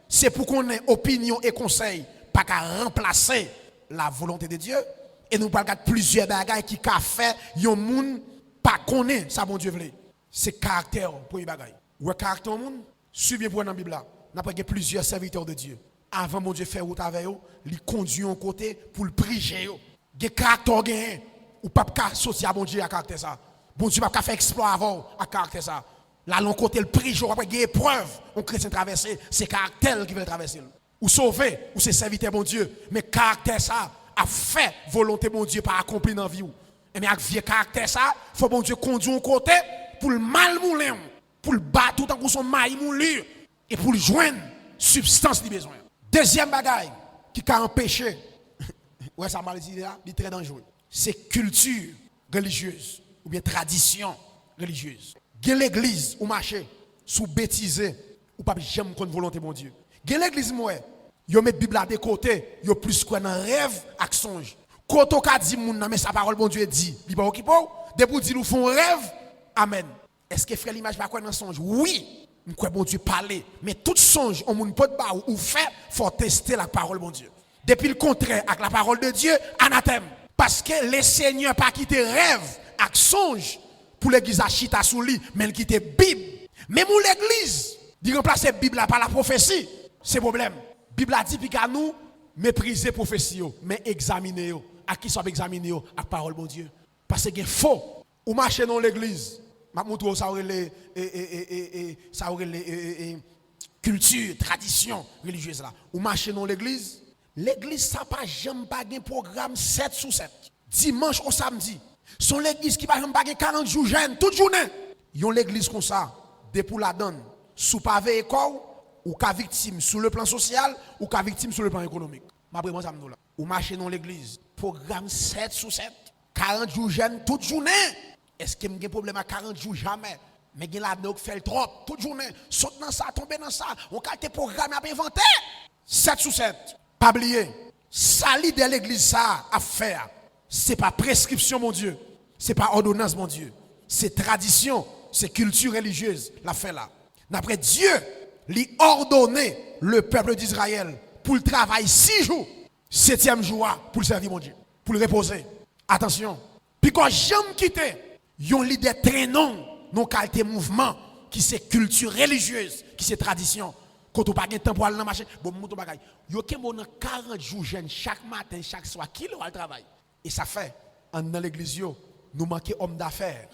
S2: C'est pour qu'on ait opinion et conseil, pas qu'à remplacer la volonté de Dieu. Et nous parlons de plusieurs bagages qui ont fait yon moun pas connaît ça bon Dieu veut. C'est caractère premier bagage. Ouais caractère moun, suivez pour dans la Bible là. N'a pas plusieurs serviteurs de Dieu. Avant mon Dieu faire route avec eux, il conduit en côté pour le prier eux. Gen caractère gen ou pas ka sortir à bon Dieu à caractère ça. Bon Dieu pas faire exploit avant à caractère ça. Là l'on côté le prier après gen épreuve, on chrétien traverser, c'est caractère qui veut traverser. Ou sauver, ou c'est serviteur bon Dieu, mais caractère ça a fait volonté bon Dieu pas accompli dans la vie. Et mais avec vieux caractère ça, faut bon Dieu conduire en côté pour le mal mouler, pour le battre tout en coup son maille mouler et pour le joindre substance du besoin. Deuxième bagaille qui a empêché ouais ça m'a dit là, c'est très dangereux. C'est culture religieuse ou bien tradition religieuse. Gen l'église ou marché sous bêtiser ou pas jamais contre volonté mon Dieu. Gen l'église moi, yo met Bible à de côté, yo plus quoi dans rêve ak songe. Quand on ka dit moun nan mais sa parole bon Dieu dit, li pas occupé, de pour dire nous font rêve. Amen. Est-ce que frère l'image pas quoi dans songe? Oui. M'kwa bon Dieu parler, mais tout songe on moun pas ba ou fait faut tester la parole bon Dieu. Depuis le contraire avec la parole de Dieu, anathème. Parce que le Seigneur pas quitté rêve ak songe pour l'église à chita sous lit, mais il quitte Bible. Même pour l'église, il remplace Bible par la prophétie, c'est problème. Bible a dit qu'à nous mépriser prophétie mais examiner à qui soit examiner à parole bon Dieu. Parce que faux ou marcher dans l'église, m'a montre ça aurait les culture, tradition religieuse là. Ou marcher dans l'église, l'église ça pas jamais pas un programme 7 sur 7. Dimanche au samedi. Son l'église qui va jamais pas 40 jours jeune toute journée. Yon l'église comme ça, de pour la donne, sous pavé école ou cas victime sur le plan social ou cas victime sur le plan économique. Ma vraiment ça me là. Ou marcher dans l'église, programme 7 sur 7, 40 jours jeune toute journée. Est-ce que j'ai un problème à 40 jours jamais? Mais il a fait le trop toute journée, saute dans ça, tomber dans ça, on a tes programmes à inventer. 7 sur 7. Pas oublier, sali de l'église ça à faire. C'est pas prescription mon Dieu, c'est pas ordonnance mon Dieu. C'est tradition, c'est culture religieuse la fait là. D'après Dieu, lui ordonner le peuple d'Israël pour le travail 6 jours, 7e jour pour le servir mon Dieu, pour le reposer. Attention, puis quand j'aime quitter, yon leader très non, non qualité mouvement qui c'est culture religieuse, qui c'est tradition. Quand on pas de temps pour aller dans marché, bon mouton bagay. Yo ke mon 40 jours jeune chaque matin, chaque soir qui le travail. Et ça fait dans l'église yo, nous manquons hommes d'affaires,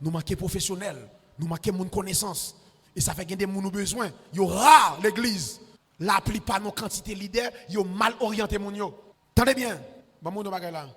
S2: nous manquons professionnels, nous manquons moun connaissance. Et ça fait qu'il y a des moun besoin. Yo rare l'église. La plupart nos quantité leader, yo mal orienté moun yo. Tendez bien. Bon moun bagay là.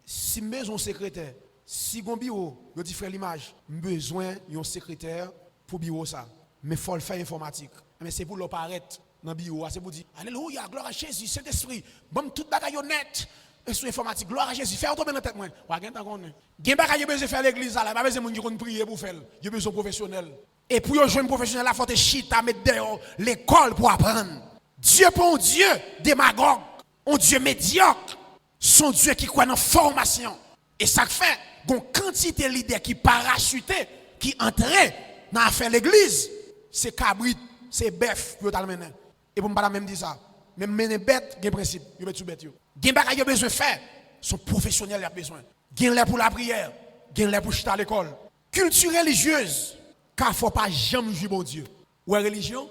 S2: Si besoin secrétaire, si gon bureau, yo dit frère l'image, besoin yon secrétaire pour bureau ça. Mais faut le faire informatique. Mais c'est pour l'apparaître dans bureau, c'est pour dire alléluia, gloire à Jésus, Saint-Esprit. Bon toute bagay net. Sur informatique, gloire à Jésus, faire tomber dans tête moi. Wa gen tan konn. Gen bagay yo besoin faire l'église là, pas besoin moun qui konn prier pour faire. Yo besoin professionnel. Et pour yo joindre professionnel là, faut te chita mettre dehors l'école pour apprendre. Dieu pour un Dieu démagogue, un Dieu médiocre, son Dieu qui croit dans formation. Et ça fait gon quantité de leaders qui parachuté, qui entré dans faire l'église, c'est cabrit, c'est bœuf yo tal mener. Et pour pas même dire ça. Même mener bête, gen principe, yo met sous bête yo. Gen bagay yo besoin faire, son professionnel a besoin. Gen lè pour la prière, gen lè pour chita à l'école. Culture religieuse, car faut pas jamais jouer bon Dieu. Ou religion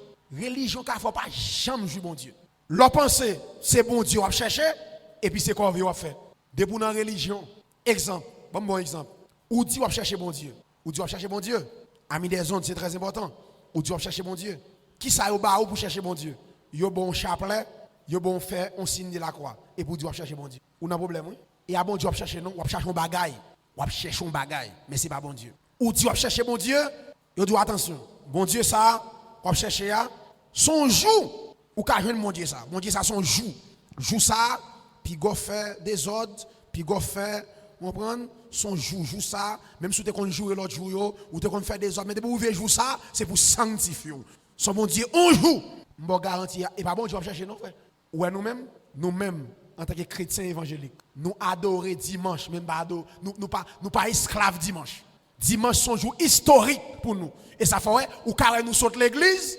S2: car faut pas jamais jouer bon Dieu. Leur pensée, c'est bon Dieu à chercher et puis c'est quoi on va faire. De pour dans religion, exemple, bon exemple. Ou Dieu va chercher bon Dieu. Ou Dieu va chercher bon Dieu. Ami des ondes, c'est très important. Ou Dieu va chercher bon Dieu. Qui ça yo ba ou pour chercher bon Dieu? Yo bon chapelet, yo bon faire on signe de la croix et pour Dieu va chercher bon Dieu. Ou n'a problème oui? Et à bon Dieu va chercher non, on va chercher un bagaille. On va chercher un bagaille, mais c'est pas bon Dieu. Ou Dieu va chercher bon Dieu, yo doit attention. Bon Dieu ça, on va chercher son jour ou ka joindre mon Dieu ça. Mon Dieu ça son jour. Jour ça, puis go faire des ordres, puis go faire on prend son jour ça, même si tu qu'on jouer l'autre jour ou tu qu'on faire des autres, mais pour ouvrir jour ça, c'est pour sanctifier. Son bon Dieu, on joue. Je garantis et pas bon Dieu va chercher non frère. Ouais nous-mêmes en tant que chrétiens évangéliques, nous adorons dimanche, même pas adorer, nous pas esclaves dimanche. Dimanche son jour historique pour nous. Et ça fait ou carré nous saute l'église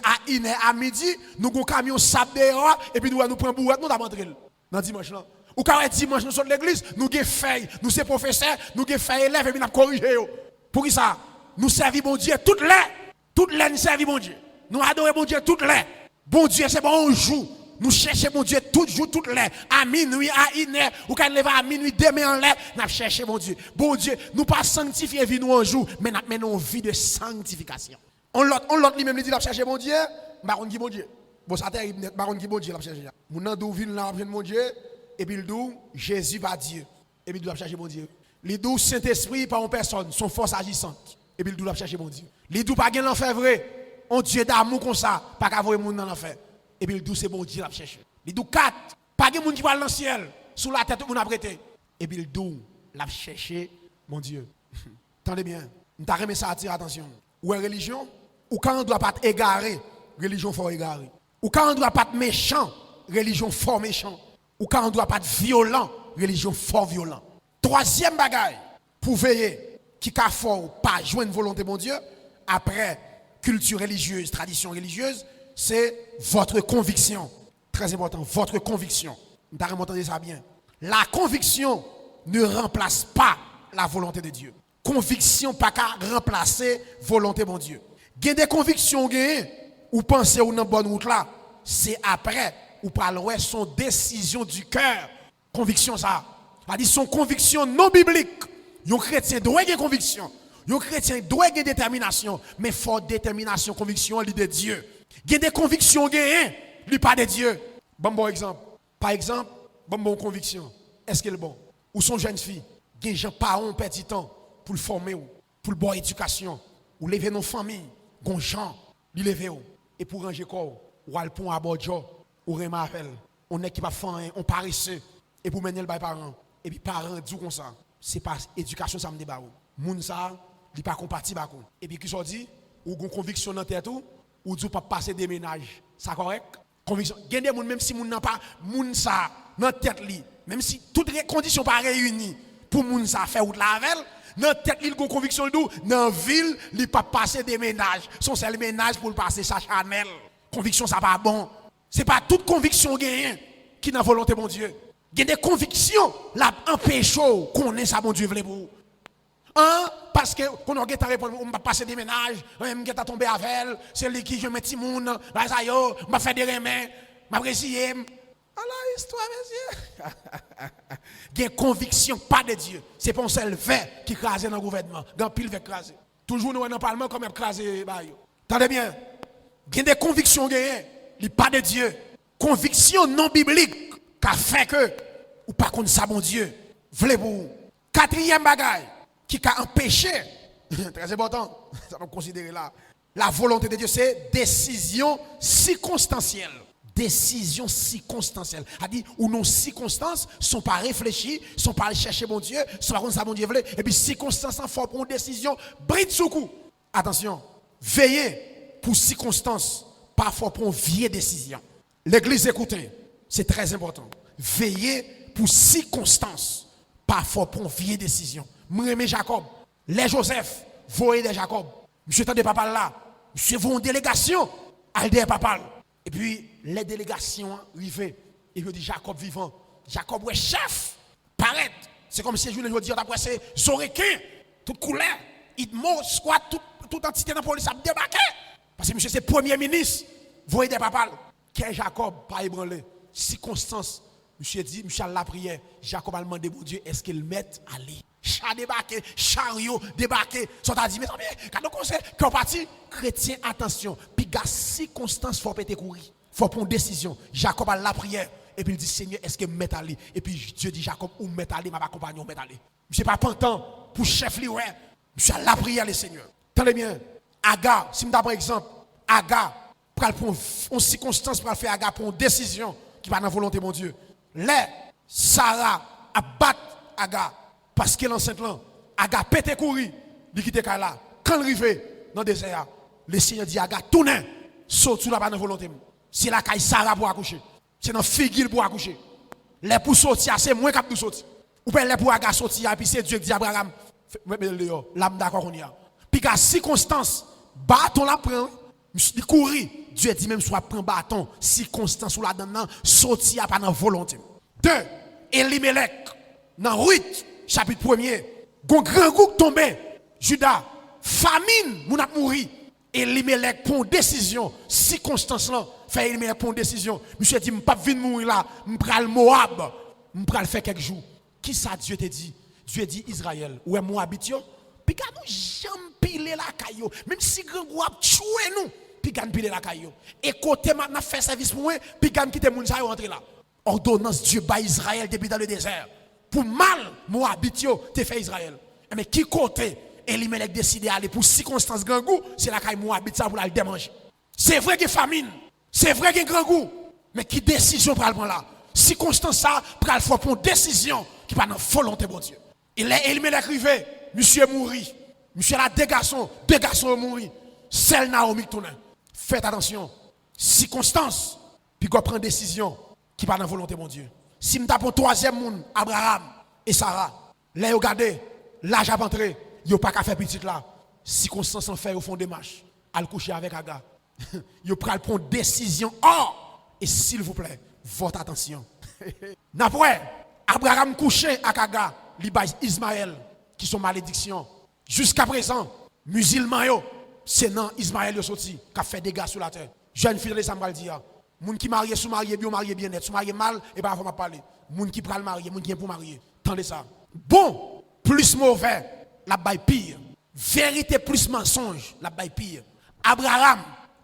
S2: à 1h à midi, nous avons un camion sable dehors et puis nous prenons bourrette, nous avons entré dans dimanche là. Ou carré dimanche nous saute l'église, nous avons feuilles, nous sommes professeurs, nous avons feuilles élèves et puis nous avons corrigé. Pour qui ça? Nous servons bon Dieu toutes les nous servons bon Dieu. Nous adorons bon Dieu toutes les. Bon Dieu c'est bon on joue. Nous cherchons mon Dieu tout jour, toutes les. À minuit, à 1h, ou quand on lève à minuit, demain en l'air, nous cherchons mon Dieu. Bon Dieu, nous pas sanctifier vie nous en jour, mais nous menons une vie de sanctification. On l'autre lui-même dit, nous chercher mon Dieu, baron qui mon Dieu. Bon, ça terrible, baron qui mon Dieu, nous chercher. Mon nom d'ouvrir là, mon Dieu, et puis il dit, Jésus va Dieu. Et puis il doit chercher mon Dieu. Il dit, Saint-Esprit, pas en personne, son force agissante. Et puis il doit chercher mon Dieu. Il dit, pas gain l'enfer vrai, on Dieu d'amour comme ça, pas qu'à voir mon dans l'enfer. Et puis il dit c'est bon Dieu l'a cherché. Il dit 4, pas de monde qui va dans le ciel, sous la tête on a prêté. Et puis il dit l'a cherché mon Dieu. Attendez bien, nous t'a remis ça attirer attention. Ou est religion ou quand on doit pas être égaré, religion fort égaré. Ou quand on doit pas être méchant, religion fort méchant. Ou quand on doit pas être violent, religion fort violent. Troisième bagaille pour veiller qui ka fort pas joindre volonté mon Dieu après culture religieuse, tradition religieuse. C'est votre conviction. Très important, votre conviction. Vous avez entendu ça bien. La conviction ne remplace pas la volonté de Dieu. Conviction pas qu'à remplacer volonté de mon Dieu. Il y a des convictions ou pensez ou dans bonne route là, c'est après ou parler son décision du cœur. Conviction ça. C'est-à-dire son conviction non biblique. Un chrétien doit avoir conviction. Un chrétien doit avoir détermination, mais forte détermination, conviction l'idée de Dieu. Il y a des convictions, lui pas de Dieu. Bon exemple. Par exemple, bon conviction. Est-ce qu'elle est bon? Ou son jeune fille, il y a des gens parents petit temps pour le former, pour le bonne éducation, ou lever nos familles, gon gens, lui lever et pour ranger corps, ou al pont à Bodjo, ou remarquer, on est qui va faire on paresseux et pour mener le bail parents. Et puis parents disent comme ça, c'est pas éducation ça me débat. Moun ça, il pas compatible avec. Et puis qui soit dit, ou gon conviction dans tête ou du pas passer des ménages. Ça correct? Conviction. Il y a des gens, même si moun n'a pas moun ça dans tête li, même si toutes les conditions pas réunies pour moun ça faire route la veille, dans tête li gon conviction dou dans ville, li pas passer des ménages. Son seul ménage pour passer sa Chanel. Conviction ça pas bon. C'est pas toute conviction gagne qui n'a volonté mon Dieu. Il y a des convictions là empêche qu'on ait ça bon Dieu veut pour. Parce que quand on a répondu, on va passer des ménages, on va tomber avec elle, c'est lui qui je mets petit monde, on va faire des remèdes, on va apprécier. Alors, histoire, monsieur. Il y a une conviction, pas de Dieu. C'est pas un seul verre qui crase dans le gouvernement. Dans pile va craser. Toujours nous dans le Parlement comme craser. Attendez bien. Il y a des convictions, il pas de Dieu. Conviction non biblique qui a fait que, ou pas contre ça, mon Dieu, voulez vous. Quatrième bagaille. Qui a empêché, très important, ça va considérer là, la volonté de Dieu, c'est décision circonstancielle. Décision circonstancielle. C'est-à-dire, où nos circonstances ne sont pas réfléchies, ne sont pas allées chercher mon Dieu, ne sont pas comme ça mon Dieu voulait, et puis circonstances en fort pour une décision, bride sous coup. Attention, veillez pour circonstances, pas fort pour une vieille décision. L'église, écoutez, c'est très important. Veillez pour circonstances, pas fort pour une vieille décision. M'aimez Jacob, les Joseph, voyez des Jacob. Monsieur tendez papa là, monsieur vont en délégation, à des papa. Et puis les délégations arrivent et je dis Jacob vivant. Jacob ouais chef, paraît. C'est comme si je voulais dire d'après c'est Zorequin, toute couleur, Idmo, squat, toute entité dans la police a débarqué. Parce que monsieur c'est premier ministre, voyez des papa. Qu'est Jacob pas ébranlé. Circonstance, monsieur dit, monsieur la prière, Jacob a demandé mon Dieu, est-ce qu'il mette à aller? Chat débarqué, chariot débarqué, sont à dire, mais quand on conseille, qu'on parti, chrétien, attention, puis gars, circonstance, faut péter courir, faut prendre une décision. Jacob a la prière, et puis il dit, Seigneur, est-ce que met aller? Et puis Dieu dit, Jacob, où met aller, ma compagnon, met aller. Monsieur pas pantant, pour chef li, ouais, monsieur a la prière, le Seigneur. Tenez bien, Aga, si je prends exemple, Aga, pour prendre une circonstance, pour faire Aga, pour une décision, qui va dans la volonté de mon Dieu. Là, Sarah a battu Aga parce que l'enceinte là Aga pété courir il quitte là quand il arrive dans le désert le Seigneur dit Aga tourne saute sous la pas dans volonté c'est la caille Sarah pour accoucher c'est dans figure pour accoucher les pour sortir c'est moins cap de sortir ou bien les pour Aga sortir et puis c'est Dieu qui dit Abraham l'âme d'accord on y a puis qu'à circonstance bâton la prend il courir Dieu dit même soit prend bâton circonstance ou la donne sortir pas dans volonté 2 Elimelech dans Ruth chapitre 1er gon grand groupe tombé Judas famine moun a mouri Elimelech prend décision circonstance là fait Elimelech prend décision monsieur dit m'pas venir mourir là m'pral Moab m'pral faire quelques jours qui ça Dieu te dit Dieu dit Israël ouais Moabit yo puis quand nous jamais piler la caillou même si grand groupe tuer nous puis quand piler la caillou et côté maintenant faire service pour moi puis quand quitter moun ça rentrer là ordonnance Dieu ba Israël depuis dans le désert pour mal Moabit yo te fait Israël mais qui côté Elimelech décide d'aller pour circonstance grand goût c'est la caille Moabit ça pour la démanger c'est vrai qu'il y a famine c'est vrai qu'il y a grand goût mais qui décision pour le prendre là circonstance ça pour le faire pour décision qui pas dans volonté de Dieu il est Elimelech arrivé monsieur mouri monsieur la deux garçons mouri celle Naomi tourne faites attention circonstance puis qu'on prend décision qui pas dans volonté de Dieu si me tape troisième monde Abraham et Sarah les regardez l'âge a entré yo pas qu'à faire petit là circonstance en fait au fond des marches al coucher avec Aga yo pral prendre décision et s'il vous plaît votre attention n'après Abraham couché avec Aga li bay Ismaël qui sont malédiction jusqu'à présent musulman yo c'est non Ismaël yo sorti qui a fait des dégâts sur la terre jeune fille ça me dire moun qui marié sous marié bien net sous marié mal et pas avant parler moun qui pral marier moun qui pour marier tendez ça bon plus mauvais la baille pire vérité plus mensonge la baille pire Abraham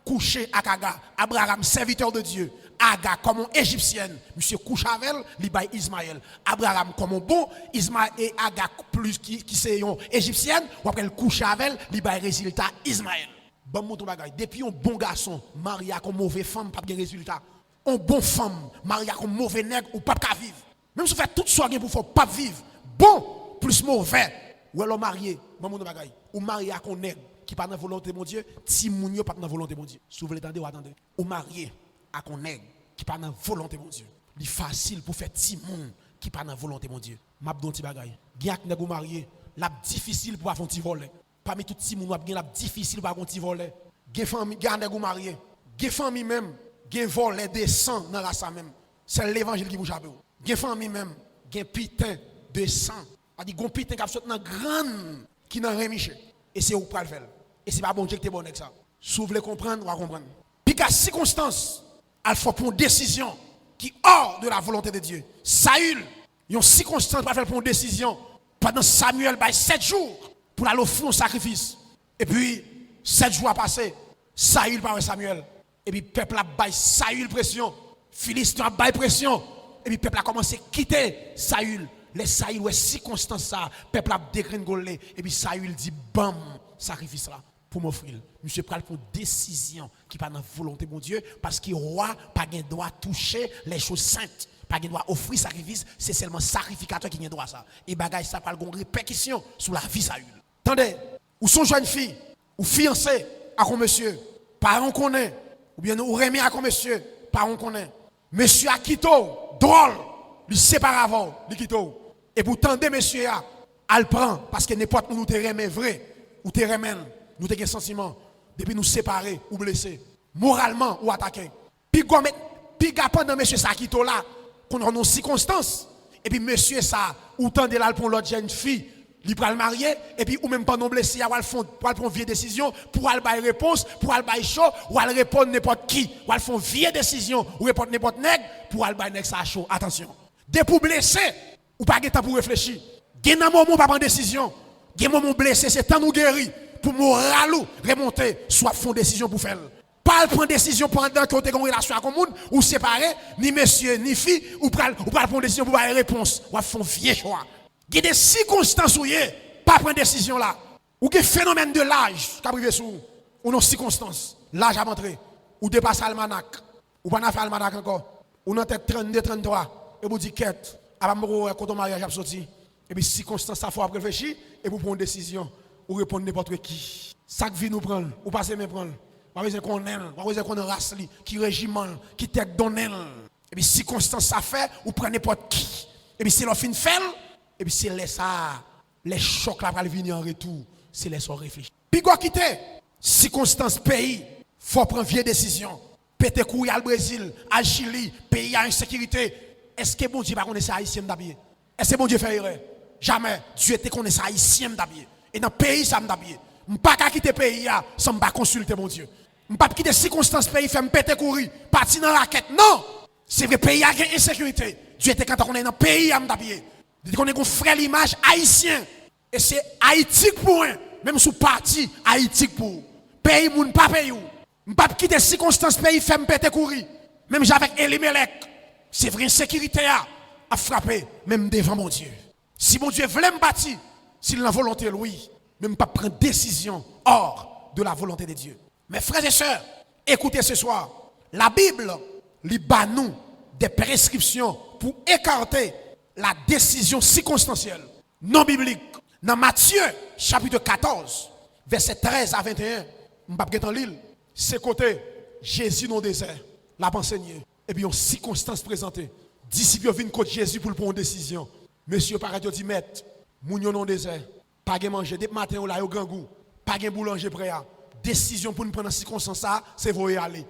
S2: couché avec Aga Abraham serviteur de Dieu Aga comme une égyptienne monsieur couche avec elle li baille Ismaël Abraham comme un bon Ismaël et Aga plus qui c'est une égyptienne ou après elle couche avec elle li baille résultat Ismaël bon mon bagay depuis un bon garçon marié avec une mauvaise femme pas de résultat un bon femme marié avec un mauvais nègre ou pas qu'à vivre même si vous faites tout ça pour faire pas vivre bon plus mauvais ou alors marié mon bagay ou marié avec un nègre qui pas dans volonté de mon Dieu ti moun yo pas dans volonté de mon Dieu si vous voulez attendre ou attendez ou marié avec un nègre qui pas dans volonté de mon Dieu c'est facile pour faire ti moun qui pas dans volonté de mon Dieu m'a don ti bagay gen ak nèg ou marié la difficile pour avoir un petit volet parmi tout ti moun gen la difficile pour avoir un petit volet gen famille gen nèg ou marié gen famille même gen volet de sang dans la ça même c'est l'évangile qui vous chape gen famille même gen pitin de sang a dit gon pitin qui a sorti dans grande qui dans remiché et c'est où pour le faire et c'est pas bon Dieu qui est bon avec ça si vous voulez comprendre on va comprendre puis qu'à circonstance il faut prendre une décision qui hors de la volonté de Dieu Saül une circonstance pour faire une décision pendant Samuel 7 jours pour aller offrir un sacrifice et puis 7 jours a passé Saül par Samuel et puis peuple a bail Saül pression Philistin a bail pression et puis peuple a commencé à quitter Saül les Saül ouais circonstance ça peuple a dégringolé et puis Saül dit bam sacrifice là pour m'offrir monsieur pral pour décision qui pas dans volonté de mon Dieu parce que roi pas gain droit toucher les choses saintes pas gain droit offrir sacrifice c'est seulement sacrificateur qui gain droit ça et bagage ça pral gon répercussion sur la vie Saül attendez ou son jeune fille ou fiancé à un monsieur parent connaît ou bien ou remis à un monsieur parent connaît monsieur a quitté drôle lui sépare avant lui quitte et pour tendre monsieur à le prend parce que n'importe où nous te remet vrai ou te remet nous te gen sentiment depuis nous séparer ou blesser moralement ou attaquer puis pendant monsieur ça quitte là qu'on a nos circonstances et puis monsieur ça ou tendre là pour l'autre jeune fille li pral marier et puis ou même pendant blessé ou al font pour prendre vieille décision pour al bailler réponse pour al bailler chaud ou al répondre n'importe qui ou al font vieille décision ou répondre n'importe nèg pour al bailler nèg ça chaud attention dès pour blessé ou pas de temps pour réfléchir gen un moment pas prendre décision gen moment blessé c'est temps nous guérir pour moral remonter soit font décision pour faire pas prendre décision pendant que vous avez une relation avec le monde ou séparer ni monsieur ni fille ou pas prendre décision pour avoir réponse ou font vieux choix il y a des circonstances où pas prendre décision là ou des phénomènes de l'âge qui arrive sur ou non circonstances l'âge a montré ou dépasse almanach ou pas faire almanach encore ou non tête 32 33 et vous dit quête avant quand ton mariage a sorti Et puis, circonstance, ça faut réfléchir et pour prendre une décision ou répondre n'importe qui. Ça qui vient nous prendre, ou passer me prendre. Pas besoin qu'on aime, pas besoin qu'on race, qui régiment, qui tête donnel. Et puis, circonstance, ça fait, ou prendre n'importe qui. Et puis, c'est leur fin fait, et puis, c'est ça, les chocs là, pour venir en retour, c'est les réfléchir. Puis, quoi quitter, circonstance, pays, faut prendre vieille décision. Pété couille au Brésil, à Chili, pays à insécurité. Est-ce que bon Dieu va connaître ça haïtien d'habiller? Est-ce que bon Dieu fait erreur? Jamais. Dieu te connaît ça haïtien d'habiller. Et dans le pays, ça m'habiller. Je ne peux pas quitter le pays sans me consulter mon Dieu. Je ne peux pas quitter les circonstances pays, faire me péter courir, partir dans la quête. Non! C'est vrai, le pays a une insécurité. Dieu te quand on est dans le pays, à m'habiller. Dit qu'on est un frère l'image haïtien. Et c'est haïtique pour un. Même sous parti, haïtique pour. Pays, moun pas pays. Je ne peux pas quitter les circonstances pays, faire me péter courir. Même j'avec Elimelech. C'est vrai, insécurité a frappé, même devant mon Dieu. Si mon Dieu voulait me bâtir, s'il a la volonté, oui, même pas prendre décision hors de la volonté de Dieu. Mes frères et sœurs, écoutez ce soir, la Bible lui bat nous des prescriptions pour écarter la décision circonstancielle, non biblique. Dans Matthieu, chapitre 14, verset 13 à 21, je ne vais pas l'île, c'est côté Jésus dans le désert, l'a enseigné. Et puis, une circonstance présentée. Disciples viennent contre Jésus pour prendre une décision. Monsieur, pareil, dit, maître, mounion dans le désert, pas de manger, dès matin, on a au grand goût, pas de boulanger prêt. Décision pour nous prendre une circonstance, c'est vous y aller.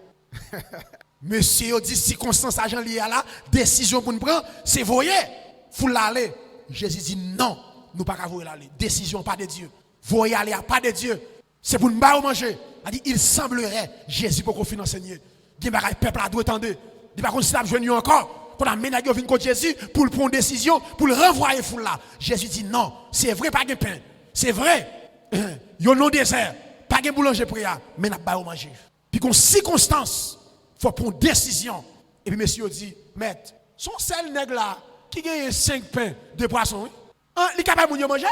S2: Monsieur, dit circonstance, agent lié à la décision pour nous prendre, c'est vous y aller. Jésus dit non, nous pas vous y aller. Décision pas de Dieu. Vous y aller, pas de Dieu. C'est pour nous pas manger. Il semblerait, Jésus pour qu'on finisse enseigner. Le peuple a dû attendre. Il va continuer à venir encore. Qu'on a ménagé contre Jésus pour prendre une décision, pour le renvoyer foule là. Jésus dit non, c'est vrai, pas de pain. C'est vrai. Il y a un désert, pas de boulanger pour ça, mais n'a pas à manger. Puis qu'en circonstance, il faut prendre une décision. Et puis monsieur dit, maître, son seul nègre là, qui gagne 5 pains, 2 poissons, il est capable de manger?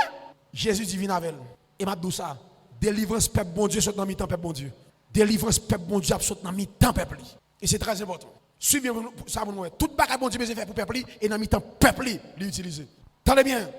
S2: Jésus dit, viens avec elle. Et m'a dit ça, délivrance peuple bon Dieu, saute dans mi-temps peuple bon Dieu. Délivrance peuple bon Dieu, saute dans mi-temps peuple. Et c'est très important. Suivez ça pour nous. Tout bagage bon Dieu besoin faire pour peuple et dans mi-temps peuple l'utiliser. Tenez bien.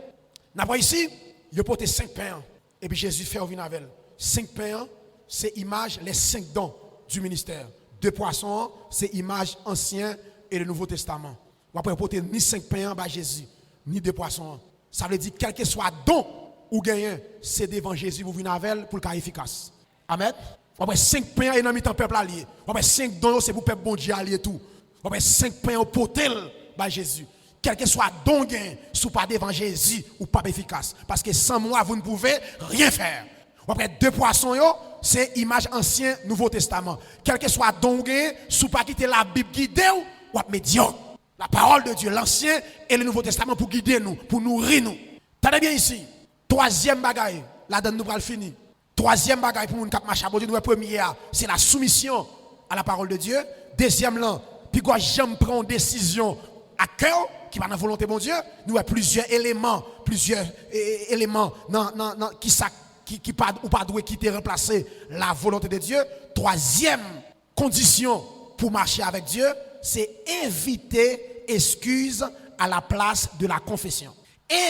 S2: N'a pas ici, il a porté 5 pains et puis Jésus fait venir avec elle. 5 pains, c'est image les 5 dons du ministère. 2 poissons, c'est image ancien et le Nouveau Testament. On va pas porter ni 5 pains à Jésus, ni 2 poissons. Ça veut dire quel que soit don ou gagnant, c'est devant Jésus pour venir avec elle pour le cas efficace. Amen. On va 5 pains et dans mi-temps peuple allié. On va 5 dons c'est pour peuple bon Dieu allié tout. On va 5 pains au potel par Jésus. Quel que soit don gain, sous pas devant Jésus ou pas efficace parce que sans moi vous ne pouvez rien faire. On va 2 poissons yo, c'est image ancien Nouveau Testament. Quel que soit don gain, sous pas quitter la Bible guider ou médiocre. La parole de Dieu, l'Ancien et le Nouveau Testament pour guider nous, pour nourrir nous. Tenez bien ici. 3e bagaille, la donne nous va le finir. 3e bagaille pour nous cap marcher, nous première, c'est la soumission à la parole de Dieu. 2e là, puis quand j'aime prendre une décision à cœur qui va dans la volonté de mon Dieu, nous avons plusieurs éléments qui pas ou pas doit quitter remplacer la volonté de Dieu. 3e condition pour marcher avec Dieu, c'est éviter excuse à la place de la confession.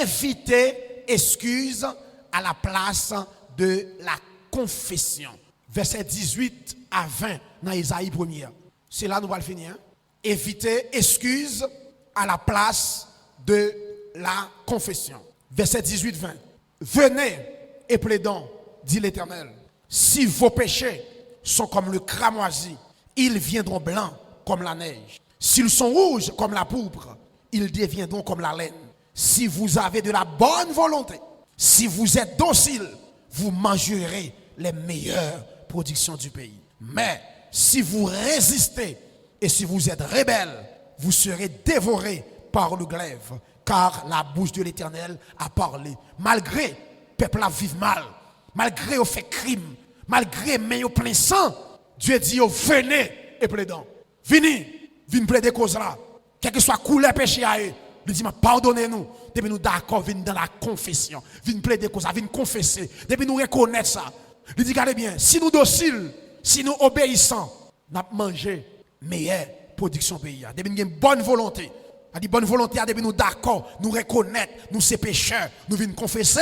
S2: Éviter excuse à la place de la confession. Verset 18 à 20 dans Isaïe 1er. C'est là que nous allons finir. Éviter excuse à la place de la confession. Verset 18-20. Venez et plaidons, dit l'Éternel. Si vos péchés sont comme le cramoisi, ils viendront blancs comme la neige. S'ils sont rouges comme la pourpre, ils deviendront comme la laine. Si vous avez de la bonne volonté, si vous êtes docile, vous mangerez les meilleures productions du pays. Mais si vous résistez et si vous êtes rebelles, vous serez dévorés par le glaive, car la bouche de l'Éternel a parlé. Malgré le peuple vive mal, malgré au fait crime, malgré mais au plein sang, Dieu dit venez et plaidons. Venez plaider cause là. Quel que soit couleur péché à eux, il dit pardonnez-nous. Depuis nous d'accord, venez dans la confession. Venez plaider cause, venez confesser. Depuis nous reconnaître ça. Il dit regardez bien, si nous dociles, si nous obéissons, nous avons mangé meilleure production pays. Depuis nous avons une bonne volonté, A dit bonne volonté, depuis nous d'accord, nous reconnaître, nous sommes pécheurs, nous venons confesser,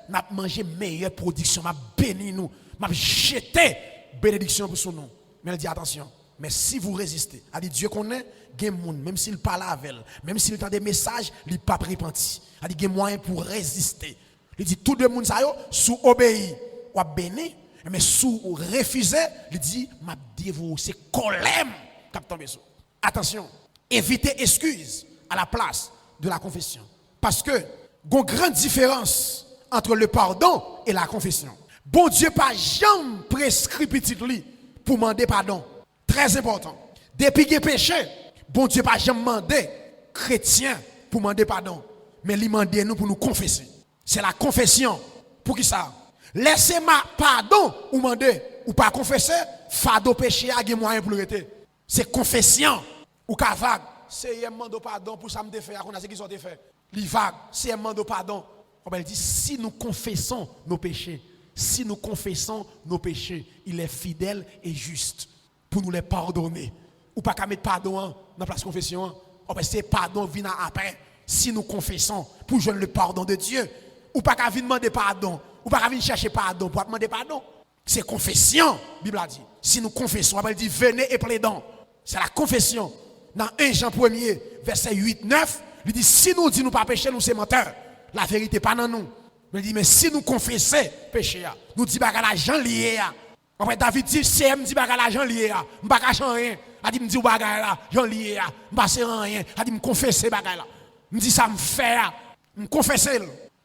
S2: nous avons mangé meilleure production, m'a béni nous, m'a jeté bénédiction pour son nom. Mais elle dit attention, mais si vous résistez, elle dit Dieu connaît, il y a des gens, même s'il parle avec elle, même s'il entend des messages, il n'est pas repenti. Elle dit il y a moyen pour résister. Il dit tout le monde ça yo, sous obéir, ou béni, mais sous refuser, il dit m'a dévoué, c'est colère qui tombe sur. Attention, évitez excuse à la place de la confession. Parce que, il y a une grande différence entre le pardon et la confession. Bon Dieu pas jamais prescrit petit lui pour demander pardon. Très important. Depuis qu'il y a péché, bon Dieu pas jamais demandé chrétien pour demander pardon. Mais il demande nous pour nous confesser. C'est la confession. Pour qui ça? Laissez-moi pardon ou demander ou pas confesser, fado péché a des moyens pour le rester. C'est confession ou qu'à vague. C'est un demande pardon pour ça me défaire, on a ce qu'ils ont fait. Li vague, c'est un demande pardon. On dit si nous confessons nos péchés, si nous confessons nos péchés, il est fidèle et juste pour nous les pardonner. Ou pas qu'à mettre pardon dans la place confession. C'est pardon vient après. Si nous confessons pour joindre le pardon de Dieu, ou pas qu'à venir demander pardon, ou pas qu'à venir chercher pardon pour demander pardon. C'est confession, la Bible a dit. Si nous confessons, elle dit venez et plaidons. C'est la confession. Dans 1 Jean 1er, verset 8-9, il dit si nous disons nous pas pécher, nous sommes menteurs. La vérité pas dans nous. Il dit mais si nous confessons péché, nous disons que l'argent lié. Après David dit si elle me dit que l'argent lié, je ne pas rien. Il dit me dit que l'argent lié, je ne pas rien. Il dit me confesser bagay là. Me dit ça me fait, me confesser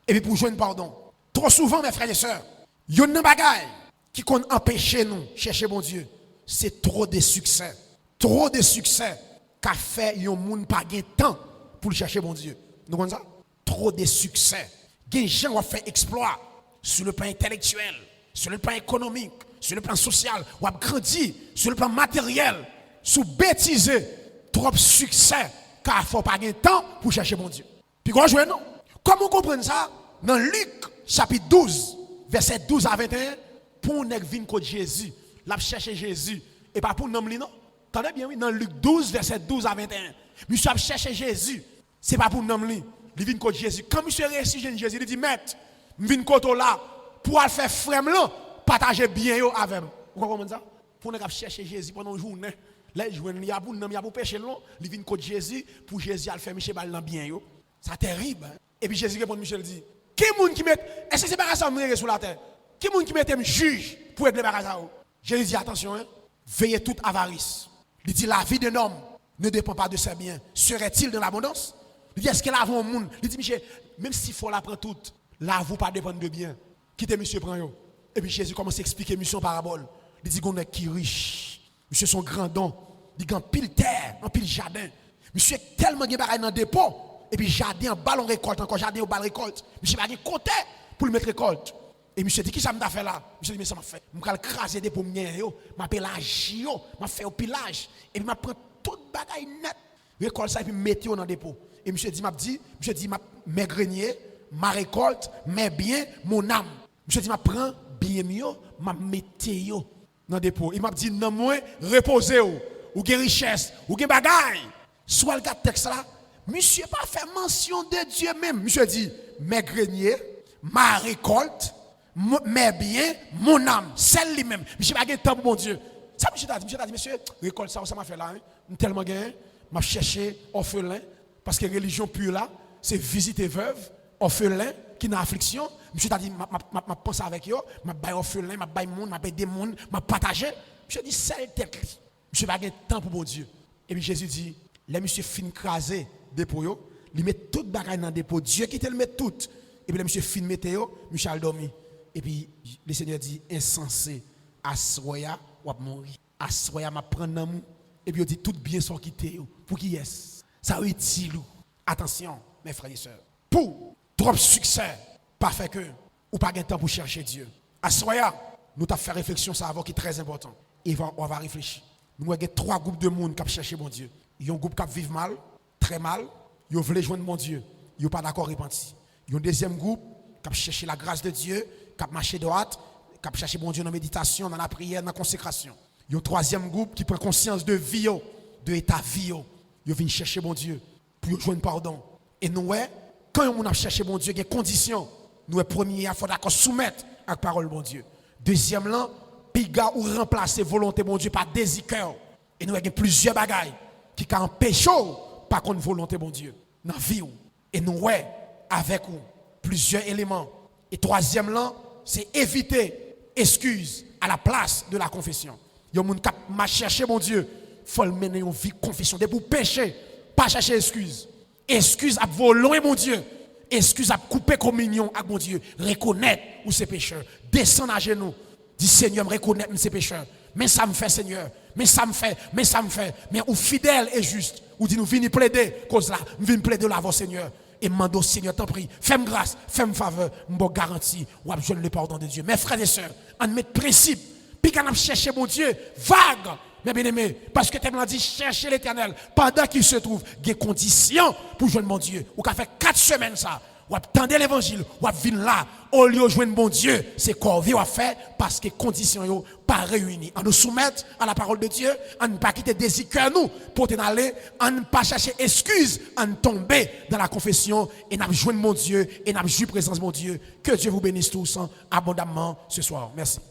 S2: et puis pour joindre pardon. Trop souvent mes frères et sœurs, il y a une bagaille qui qu'on empêcher nous chercher bon Dieu, c'est trop de succès. Trop de succès qu'a fait yon moun pas gain temps pour chercher bon Dieu. Nous comprenez ça? Trop de succès. Gen gens ont fait exploit sur le plan intellectuel, sur le plan économique, sur le plan social, ou a grandi sur le plan matériel, sous bêtiser trop succès car faut pas gain temps pour chercher bon Dieu. Puis quoi jouer non? Comment comprendre ça? Dans Luc chapitre 12 verset 12 à 21 pour nèg vinn contre Jésus, l'a chercher Jésus et pas pour nom li non? Attendez bien oui dans Luc 12 verset 12 à 21. Monsieur a cherché Jésus, c'est pas pour nom li. Il vient contre Jésus. Quand monsieur réussit Jésus, il dit maître, je viens contre là pour aller faire frère là, partager bien yo avec moi. Vous comprenez ça? Pour nous chercher Jésus pendant une journée. Là, il y a pour pécher long, il vient contre Jésus pour Jésus aller faire Michel bal dans bien yo. Ça terrible. Hein? Et puis Jésus répond Michel dit, qui monde qui met est-ce que c'est pas ça me sur la terre? Qui monde qui met un juge pour régler bagage ça? Jésus dit attention hein, veillez toute avarice. Il dit la vie d'un homme ne dépend pas de ses biens. Serait-il dans l'abondance? Il dit est-ce qu'il a un monde? Il dit Michel, même s'il faut la prendre toute, là vous pas dépendre de bien. Quittez monsieur prend yo. Et puis Jésus commence à expliquer mission parabole. Il dit qu'on est qui riche. Monsieur son grand don. Il dit en pile terre, en pile jardin. Monsieur tellement de bagaille dans le dépôt. Et puis jardin en ballon récolte, encore jardin au bal récolte. Monsieur va compter pour le mettre récolte. Et monsieur dit qui ça m'a fait là? Monsieur dit mais ça m'a fait. Je vais craser des pommes yo, m'appelle agio, m'a fait au pilage et puis m'a prend toute bagaille net. Récolte ça et puis mettre dans le dépôt. Et monsieur dit mes greniers, ma récolte, mes biens, mon âme. Monsieur dit m'a prend bien mieux, m'a mettre yo dans le dépôt. Il m'a dit non moi reposer ou gen richesse, ou gen bagaille. Soit le texte là, monsieur pas fait mention de Dieu même. Monsieur dit mes greniers, ma récolte, mes biens, mon âme, celle lui-même. Monsieur pas gen temps pour mon Dieu. Ça monsieur dit monsieur récolte ça m'a fait là hein. Tellement gain, m'a cherché orphelin parce que religion pure là, c'est visiter veuve, orphelin qui n'a affliction. Monsieur t'a dit m'a penser avec eux, m'a bailler orphelin, m'a bailler monde, m'a bailler des monde, m'a partager. Monsieur dit celle tête. Monsieur pas gain temps pour mon Dieu. Et puis Jésus dit, les monsieur fin craser dépôt yo, il met tout bagaille dans dépôt. Dieu qui te le met tout. Et puis les monsieur fin mette yo, monsieur a dormi. Et puis le Seigneur dit insensé, assoya ou mourir. Assoya m'a prendre dans mou. Et puis il dit tout bien sont quitté yo. Pour qui est-ce? Ça utile. Attention, mes frères et sœurs. Pour trop succès, pas fait que ou pas gain temps pour chercher Dieu. Assoya, nous t'a fait réflexion ça avant qui est très important. Et on va réfléchir. Nous avons trois groupes de monde qui cherchent mon Dieu. Il y a un groupe qui vit mal, très mal. Ils veulent joindre mon Dieu. Ils n'ont pas d'accord repenti. Il y a un deuxième groupe qui cherche la grâce de Dieu, qui marche droite, qui cherche mon Dieu dans la méditation, dans la prière, dans la consécration. Il y a un troisième groupe qui prend conscience de vie, de l'état vie. Ils viennent chercher mon Dieu pour pour joindre pardon. Et nous, quand on a cherché mon Dieu, il y a des conditions. Nous, premier, il faut d'accord soumettre à la parole de mon Dieu. Deuxième, là, piga ou remplacer volonté de mon Dieu par désir cœur. Et nous, il y a plusieurs bagailles qui empêchent par contre volonté de mon Dieu dans la vie. Et nous, avec plusieurs éléments. Et troisième, là, c'est éviter excuse à la place de la confession. Il y a des gens qui m'a cherché mon Dieu. Il faut le mener une vie de confession. Dès pour pécher, pas chercher excuse. Excuse à voler mon Dieu. Excuse à couper communion avec mon Dieu. Reconnaître où c'est pécheur. Descendre à genoux. Dis Seigneur, me reconnaître où c'est pécheur. Mais ça me fait Seigneur. Mais ça me fait. Mais ou fidèle et juste. Ou dit nous venons plaider. Cause là, nous venons plaider là, Seigneur. Et mando Seigneur, t'en prie, fais-moi grâce, fais-moi faveur, m'bo garantie, ou besoin le pardon de Dieu. Mes frères et sœurs, on met principe, puis quand on cherche mon Dieu, vague, mes bien-aimés, parce que tu m'as dit chercher l'Éternel, pendant qu'il se trouve, des conditions pour joindre mon Dieu. Ou qu'a fait 4 semaines ça, ou attendez l'évangile, ou venir là, au lieu de joindre mon Dieu, c'est quoi on fait parce que conditions yo pas réunies. On nous soumettre à la parole de Dieu, on ne pas quitter des cœurs nous pour aller, on ne pas chercher excuse, on tomber dans la confession et n'a joindre mon Dieu et n'a jouir présence mon Dieu. Que Dieu vous bénisse tous abondamment ce soir. Merci.